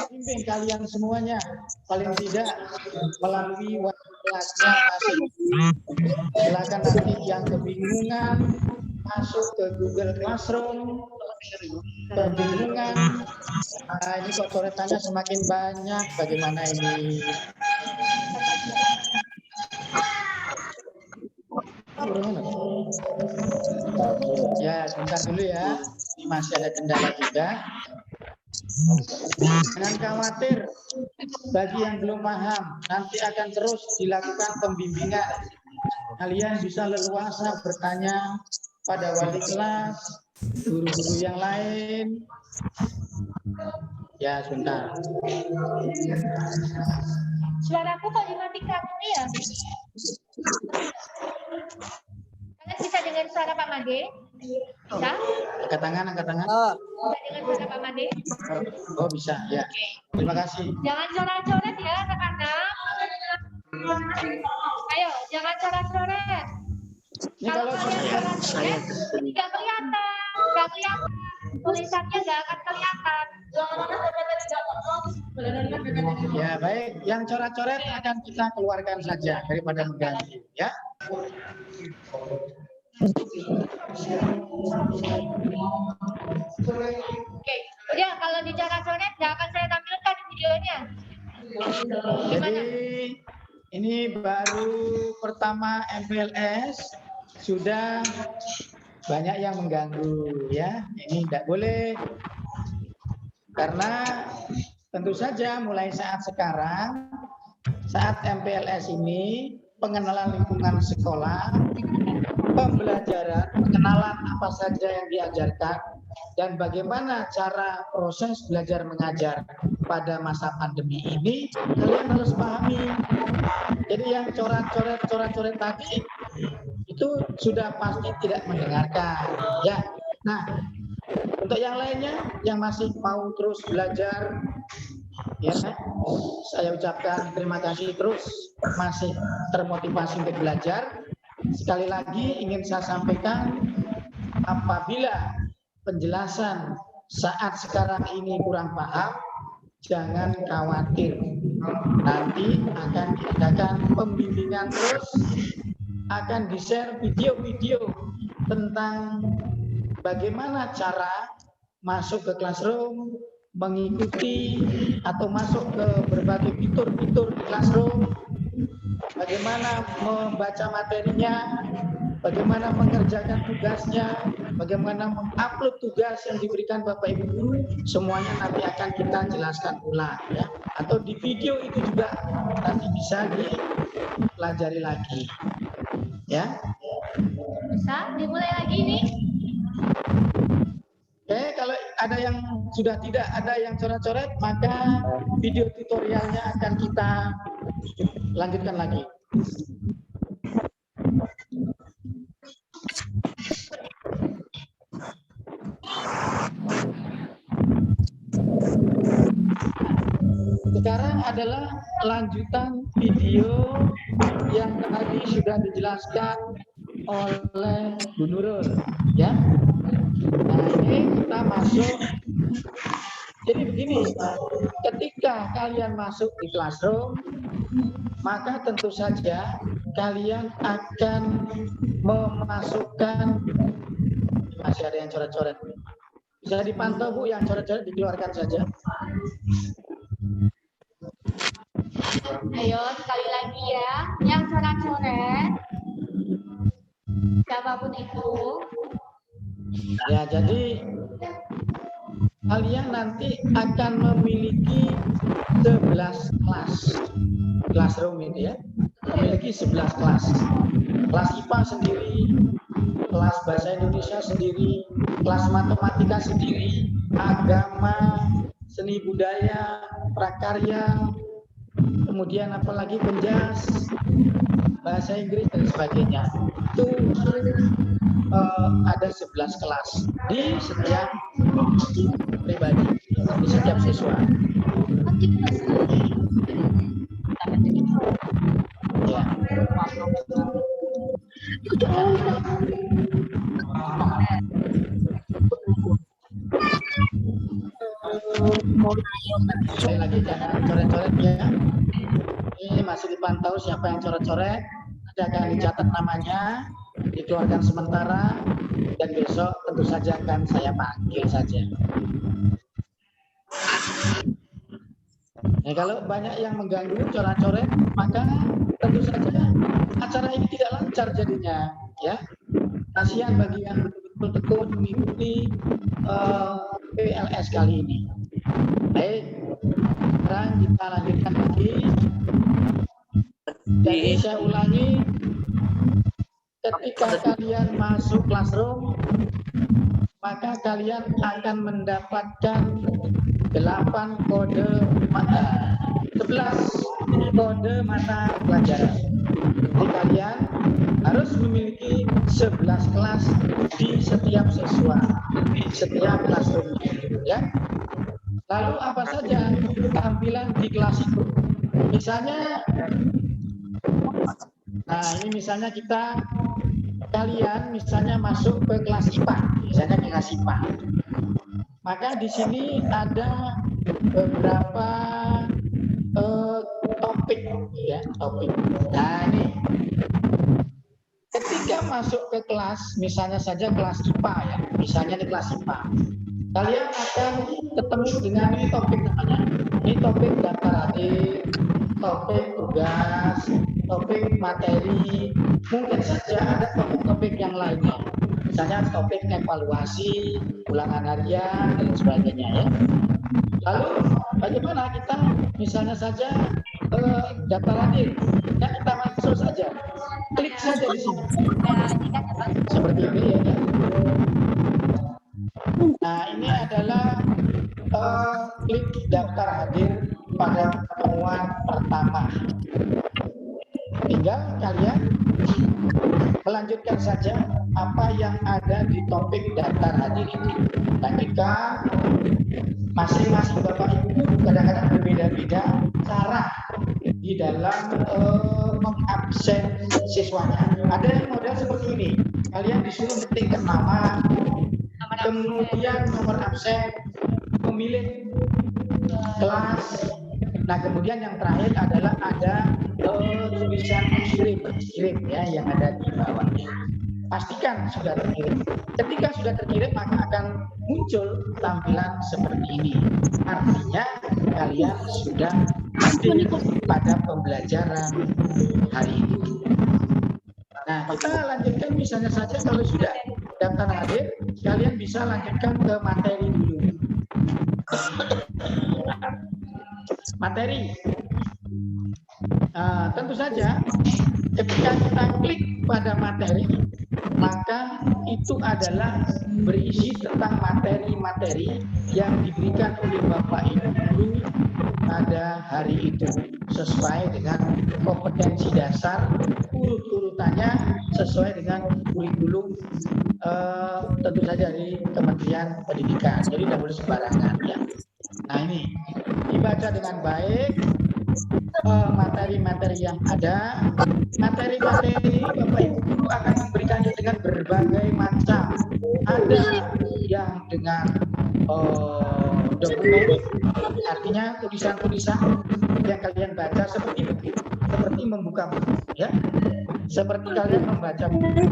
Speaker 9: bimbing kalian semuanya, paling tidak melalui kelasnya masing. Silakan nanti yang kebingungan masuk ke Google Classroom. Kebingungan, nah ini kok coretannya semakin banyak, bagaimana ini? Ya, sebentar dulu ya. Ini masih ada kendala juga. Jangan khawatir, bagi yang belum paham, nanti akan terus dilakukan pembimbingan. Kalian bisa leluasa bertanya pada wali kelas, guru-guru yang lain. Ya, sebentar.
Speaker 10: Suaraku kok dimatikan ini ya? Kalian bisa dengar suara Pak Made? Bisa?
Speaker 9: Angkat tangan, angkat tangan.
Speaker 10: Bisa dengar suara Pak Made?
Speaker 9: Oh, bisa, ya. Terima kasih.
Speaker 10: Jangan coret-coret ya, anak-anak. Ayo, jangan coret-coret.
Speaker 9: Ini kalau
Speaker 10: kalian coret-coret, nggak kelihatan. Nggak kelihatan. Tulisannya nggak akan kelihatan.
Speaker 9: Ya, baik. Yang coret-coret akan kita keluarkan saja daripada mengganggu, ya.
Speaker 10: Oke, udah kalau dicoret-coret nggak akan saya tampilkan videonya.
Speaker 9: Jadi ini baru pertama MPLS, sudah banyak yang mengganggu, ya. Ini tidak boleh, karena tentu saja mulai saat sekarang, saat MPLS ini, pengenalan lingkungan sekolah, pembelajaran, pengenalan apa saja yang diajarkan, dan bagaimana cara proses belajar mengajar pada masa pandemi ini, kalian harus pahami. Jadi yang coret-coret tadi itu sudah pasti tidak mendengarkan, ya. Nah, untuk yang lainnya yang masih mau terus belajar, ya, saya ucapkan terima kasih, terus masih termotivasi untuk belajar. Sekali lagi ingin saya sampaikan, apabila penjelasan saat sekarang ini kurang paham, jangan khawatir. Nanti akan diadakan pembimbingan terus, akan di-share video-video tentang bagaimana cara masuk ke classroom, mengikuti atau masuk ke berbagai fitur-fitur di classroom, bagaimana membaca materinya, bagaimana mengerjakan tugasnya, bagaimana mengupload tugas yang diberikan Bapak Ibu guru, semuanya nanti akan kita jelaskan ulang, ya. Atau di video itu juga nanti bisa dipelajari lagi, ya.
Speaker 10: Bisa dimulai lagi nih.
Speaker 9: Oke, kalau ada yang sudah tidak ada yang coret-coret, maka video tutorialnya akan kita lanjutkan lagi. Sekarang adalah lanjutan video yang tadi sudah dijelaskan oleh Bu Nurul, ya. Nah, ini kita masuk. Jadi begini, ketika kalian masuk di classroom, maka tentu saja kalian akan memasukkan, masih ada yang coret-coret. Bisa dipantau, Bu, yang coret-coret dikeluarkan saja.
Speaker 10: Ayo sekali lagi ya, yang coret-coret, siapapun itu.
Speaker 9: Ya, jadi kalian nanti akan memiliki 11 kelas. Classroom ini ya, memiliki 11 kelas. Kelas IPA sendiri, kelas bahasa Indonesia sendiri, kelas matematika sendiri, agama, seni budaya, prakarya, kemudian apalagi penjas, bahasa Inggris dan sebagainya. Itu ada 11 kelas di setiap pribadi, di setiap siswa. Ya. Sekali lagi jangan coret-coret ya. Ini masih dipantau siapa yang coret-coret. Nanti akan dicatat namanya, dikeluarkan sementara, dan besok tentu saja akan saya panggil saja. Nah, kalau banyak yang mengganggu coret-coret, maka tentu saja acara ini tidak lancar jadinya, ya. Kasihan bagi yang betul-betul tekun mengikuti PLS kali ini. Baik, sekarang kita lanjutkan lagi. Jadi saya ulangi, ketika kalian masuk classroom, maka kalian akan mendapatkan 8 kode mata, 11 kode mata pelajaran. Jadi kalian harus memiliki 11 kelas di setiap siswa, di setiap classroom, ya. Lalu apa saja tampilan di kelas itu? Misalnya, nah ini misalnya kalian misalnya masuk ke kelas IPA, misalnya kelas IPA. Maka di sini ada beberapa topik, ya, topik. Nah ini, ketika masuk ke kelas, misalnya saja kelas IPA ya, misalnya di kelas IPA, kalian akan ketemu dengan ini topik namanya. Ini topik daftar hadir, topik tugas, topik materi, mungkin saja ada topik-topik yang lainnya. Misalnya topik evaluasi, ulangan harian, dan sebagainya ya. Lalu bagaimana kita misalnya saja daftar hadir, ya kita masuk saja, klik saja di sini. Seperti ini ya. Nah ini adalah klik daftar hadir pada pertemuan pertama. Tinggal kalian melanjutkan saja apa yang ada di topik daftar hadir itu. Dan jika masing-masing Bapak Ibu kadang-kadang berbeda-beda cara di dalam mengabsen siswanya. Ada yang model seperti ini. Kalian disuruh ketikkan nama, kemudian nomor absen, memilih kelas. Nah kemudian yang terakhir adalah ada tulisan kirim ya yang ada di bawahnya. Pastikan sudah terkirim. Ketika sudah terkirim maka akan muncul tampilan seperti ini. Artinya kalian sudah hadir pada pembelajaran hari ini. Nah kita lanjutkan misalnya saja kalau sudah daftar hadir, kalian bisa lanjutkan ke materi dulu. Materi. Tentu saja ketika kita klik pada materi, maka itu adalah berisi tentang materi-materi yang diberikan oleh Bapak Ibu pada hari itu sesuai dengan kompetensi dasar, urut-urutannya sesuai dengan kurikulum tentu saja dari Kementerian Pendidikan. Jadi tidak boleh sembarangan ya. Nah ini dibaca dengan baik materi-materi yang ada. Materi-materi Bapak Ibu akan memberikannya dengan berbagai macam. Ada yang dengan dokumen, artinya tulisan-tulisan yang kalian baca seperti membuka buku, ya, seperti kalian membaca buku.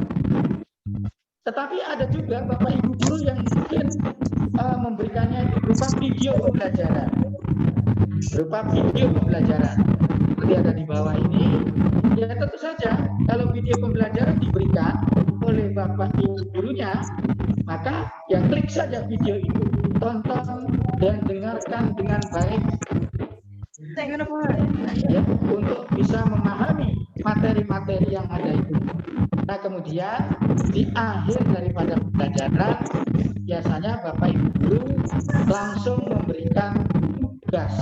Speaker 9: Tetapi ada juga Bapak Ibu guru yang mungkin memberikannya berupa video pembelajaran. Seperti ada di bawah ini. Ya tentu saja kalau video pembelajaran diberikan oleh Bapak Ibu gurunya, maka ya klik saja video itu. tonton dan dengarkan dengan baik ya, untuk bisa memahami materi-materi yang ada itu. Nah, kemudian di akhir daripada pembelajaran biasanya Bapak Ibu guru langsung memberikan tugas.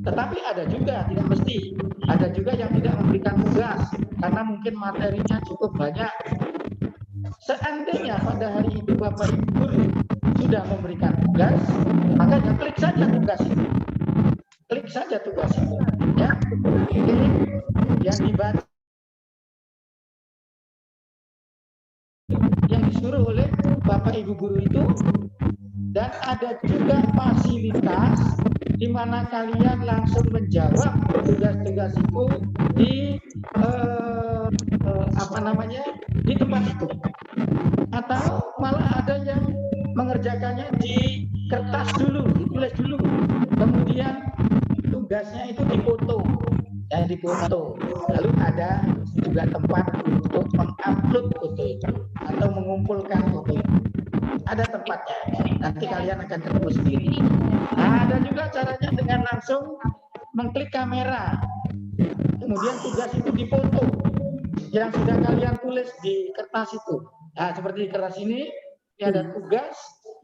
Speaker 9: Tetapi ada juga, tidak mesti, ada juga yang tidak memberikan tugas karena mungkin materinya cukup banyak. Seandainya pada hari itu Bapak Ibu guru sudah memberikan tugas, maka ya klik saja tugas itu. Klik saja tugas itu, ya. Klik yang dibaca, yang disuruh oleh Bapak Ibu guru itu, dan ada juga fasilitas di mana kalian langsung menjawab tugas-tugas itu di di tempat itu, atau malah ada yang mengerjakannya di kertas dulu, ditulis dulu, kemudian tugasnya itu dipoto, ya dipoto. Lalu ada juga tempat untuk mengupload foto itu atau mengumpulkan foto itu. Ada tempatnya, nanti kalian akan ketemu sendiri. Nah, ada juga caranya dengan langsung mengklik kamera, kemudian tugas itu dipoto yang sudah kalian tulis di kertas itu. Nah, seperti di kertas ini ada tugas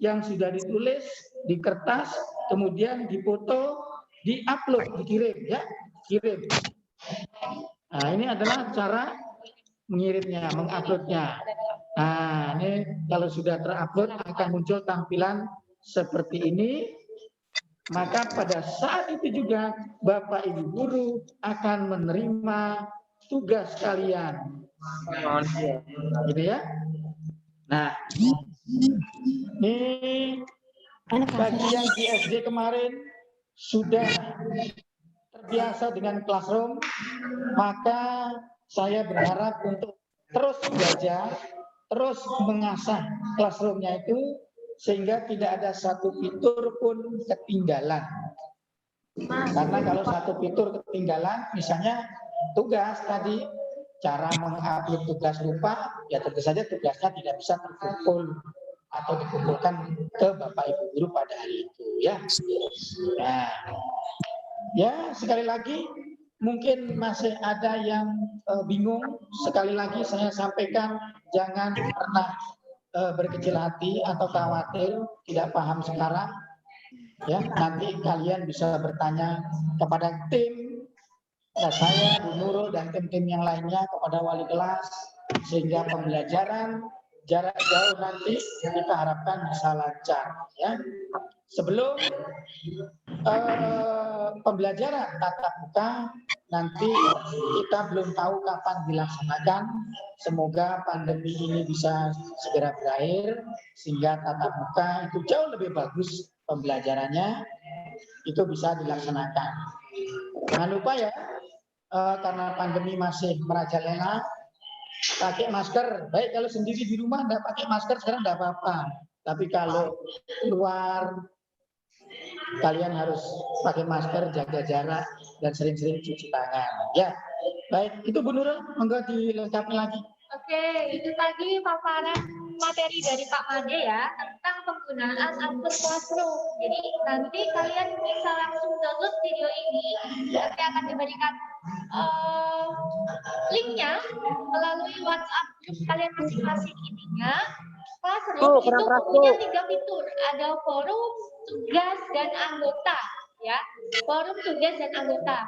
Speaker 9: yang sudah ditulis di kertas, kemudian dipoto, diupload, dikirim, ya, kirim. Nah, ini adalah cara mengirimnya, menguploadnya. Nah, ini kalau sudah terupload akan muncul tampilan seperti ini. Maka pada saat itu juga Bapak Ibu guru akan menerima tugas kalian. Gitu ya. Nah, ini bagi yang di SD kemarin sudah terbiasa dengan classroom, maka saya berharap untuk terus belajar, terus mengasah classroomnya itu sehingga tidak ada satu fitur pun ketinggalan. Karena kalau satu fitur ketinggalan, misalnya tugas tadi, cara mengupload tugas lupa, ya tentu saja tugasnya tidak bisa terkumpul atau dikumpulkan ke Bapak Ibu guru pada hari itu, ya. Nah, ya sekali lagi mungkin masih ada yang bingung. Sekali lagi saya sampaikan, jangan pernah berkecil hati atau khawatir tidak paham sekarang. Ya, nanti kalian bisa bertanya kepada tim, saya, Bu Nurul, dan tim-tim yang lainnya, kepada wali kelas, sehingga pembelajaran jarak jauh nanti kita harapkan bisa lancar. Ya. Sebelum pembelajaran tatap muka, nanti kita belum tahu kapan dilaksanakan. Semoga pandemi ini bisa segera berakhir, sehingga tatap muka itu jauh lebih bagus pembelajarannya, itu bisa dilaksanakan. Jangan lupa ya, karena pandemi masih merajalela, pakai masker. Baik kalau sendiri di rumah nggak pakai masker sekarang nggak apa-apa. Tapi kalau keluar, kalian harus pakai masker, jaga jarak, dan sering-sering cuci tangan. Ya, baik. Itu Bu Nurul, monggo dilengkapi lagi.
Speaker 10: Oke, itu tadi paparan materi dari Pak Made ya tentang penggunaan Apple Classroom. Jadi nanti kalian bisa langsung download video ini. Nanti akan diberikan linknya melalui WhatsApp group kalian masing-masing ininya. Classroom itu punya 3 fitur, ada forum, tugas, dan anggota. Ya, forum, tugas, dan anggota.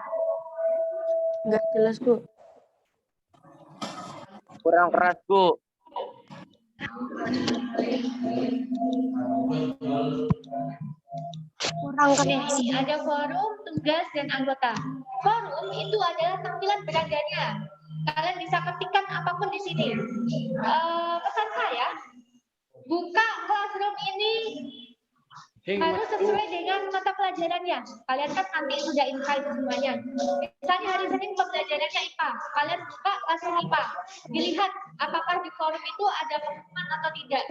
Speaker 8: Nggak jelas, Bu.
Speaker 6: Kurang keras, Bu.
Speaker 10: Kurang keras. Ada forum, tugas, dan anggota. Forum itu adalah tampilan beradanya. Kalian bisa ketikkan apapun di sini. Pesan saya, buka Classroom ini harus sesuai dengan mata pelajarannya. Kalian kan nanti sudah insight semuanya. Misalnya hari Senin pembelajarannya IPA, kalian buka Classroom IPA. Dilihat apakah di forum itu ada pengumuman atau tidak.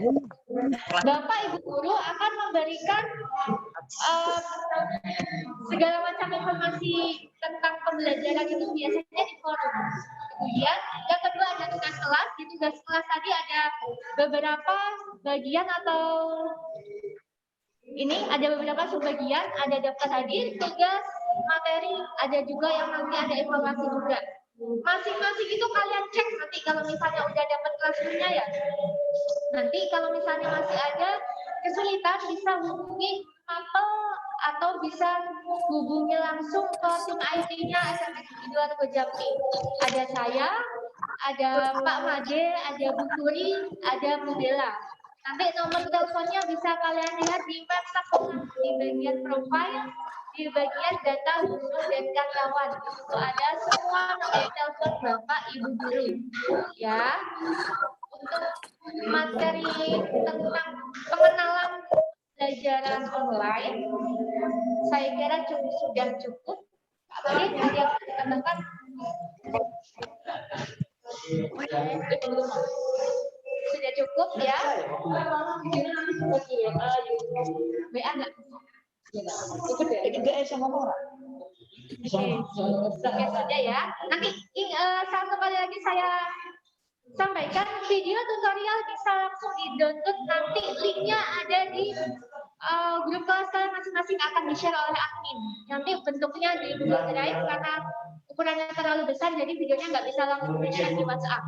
Speaker 10: Bapak Ibu guru akan memberikan segala macam informasi tentang pembelajaran itu biasanya di forum. Kemudian yang kedua ada tugas kelas. Di tugas kelas tadi ada beberapa bagian atau Ini ada beberapa subbagian, ada daftar hadir, tugas, materi, ada juga yang nanti ada evaluasi juga. Masing-masing itu kalian cek nanti kalau misalnya udah dapat classroom-nya ya. Nanti kalau misalnya masih ada kesulitan bisa hubungi Apel atau bisa hubungi langsung ke tim IT-nya SMS Video atau Jampi. Ada saya, ada Pak Made, ada Bu Turi, ada Bu Bella. Nanti nomor teleponnya bisa kalian lihat di web sekolah, di bagian profile, di bagian data guru dan karyawan. Itu ada semua nomor telepon Bapak Ibu guru. Ya. Untuk materi tentang pengenalan pelajaran online, saya kira sudah cukup. Tadi ada yang dikatakan sudah cukup ya. WA enggak? Ikut ya? Ikut sama orang. Oke saja ya. Nanti satu kali lagi saya sampaikan, video tutorial bisa langsung di-download, nanti linknya ada di grup kelas kalian masing-masing akan di-share oleh admin. Nanti bentuknya di Google Drive karena ukurannya terlalu besar, jadi videonya nggak bisa langsung di-share di WhatsApp.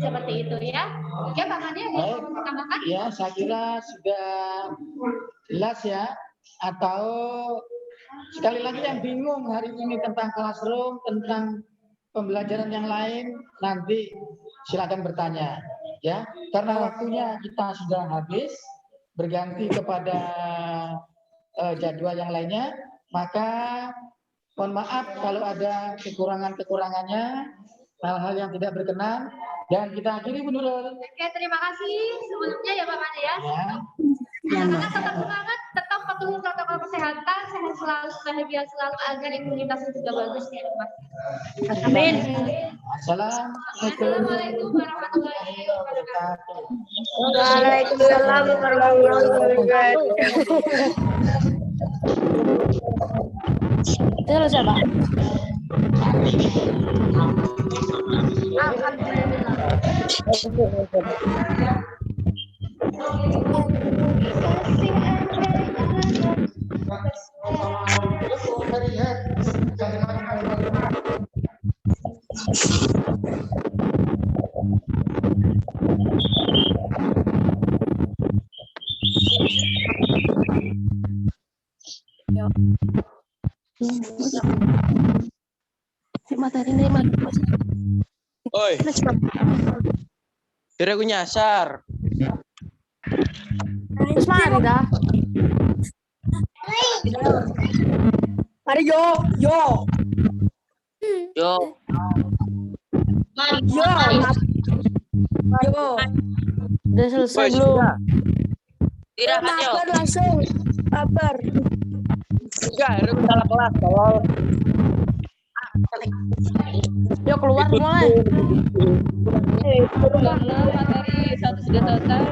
Speaker 10: Seperti itu ya. Ya, Pak Made, ada yang mau ditambahkan?
Speaker 9: Ya, saya kira sudah jelas ya. Atau sekali lagi yang bingung hari ini tentang classroom, tentang pembelajaran yang lain, nanti silakan bertanya ya, karena waktunya kita sudah habis, berganti kepada jadwal yang lainnya, maka mohon maaf kalau ada kekurangannya, hal-hal yang tidak berkenan, dan kita akhiri menurut.
Speaker 10: Oke, terima kasih sebelumnya ya Pak Made ya. Anak-anak tetap semangat, tetap patuhi protokol kesehatan, sehat selalu, bahagia selalu, agar imunitasnya juga bagus ya Pak. Amin. Assalamualaikum warahmatullahi wabarakatuh.
Speaker 4: Waalaikumsalam warahmatullahi wabarakatuh.
Speaker 8: Terus ya Pak. Materi ini
Speaker 6: Oi. Kira aku nyasar.
Speaker 8: Terus mari dah.
Speaker 4: Mari yo.
Speaker 6: Yo.
Speaker 8: Udah selesai belum?
Speaker 6: Istirahat yo.
Speaker 4: Langsung kabar.
Speaker 6: Enggak, harus salah kelas tolol.
Speaker 8: Yuk keluar mulai.
Speaker 13: Karena materi satu sudah selesai,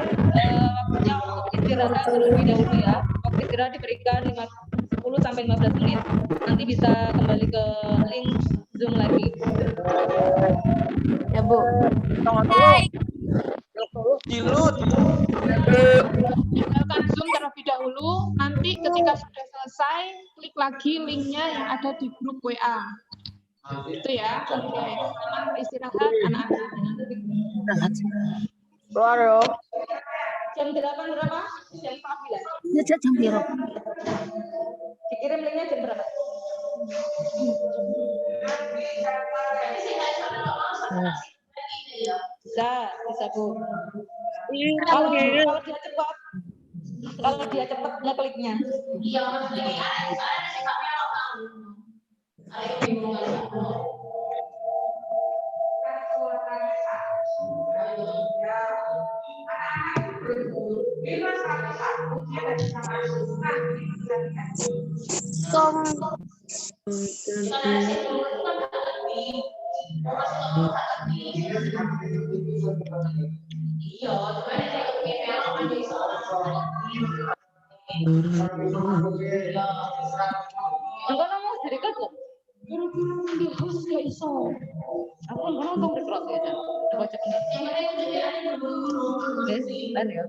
Speaker 13: waktunya untuk istirahat terlebih dahulu ya. Waktu istirahat diberikan 10 sampai 15 menit. Nanti bisa kembali ke link Zoom lagi.
Speaker 8: Ya Bu.
Speaker 6: Jilut.
Speaker 2: Tinggalkan Zoom terlebih dahulu. Nanti ketika sudah selesai, klik lagi linknya yang ada di grup WA. Itu ya. Oke. Selamat istirahat anak-anak.
Speaker 4: Keluar yo.
Speaker 13: Jam 8 berapa? Jam 9.
Speaker 8: Ya jam berapa?
Speaker 13: Dikirim linknya jam berapa? Bisa Bu. Kalau dia cepat ngekliknya. Enggak ngomong dari kok. Buru-buru harus gak iso. Aku nonton berkelas ya. Baca ini. Guys, lan ya.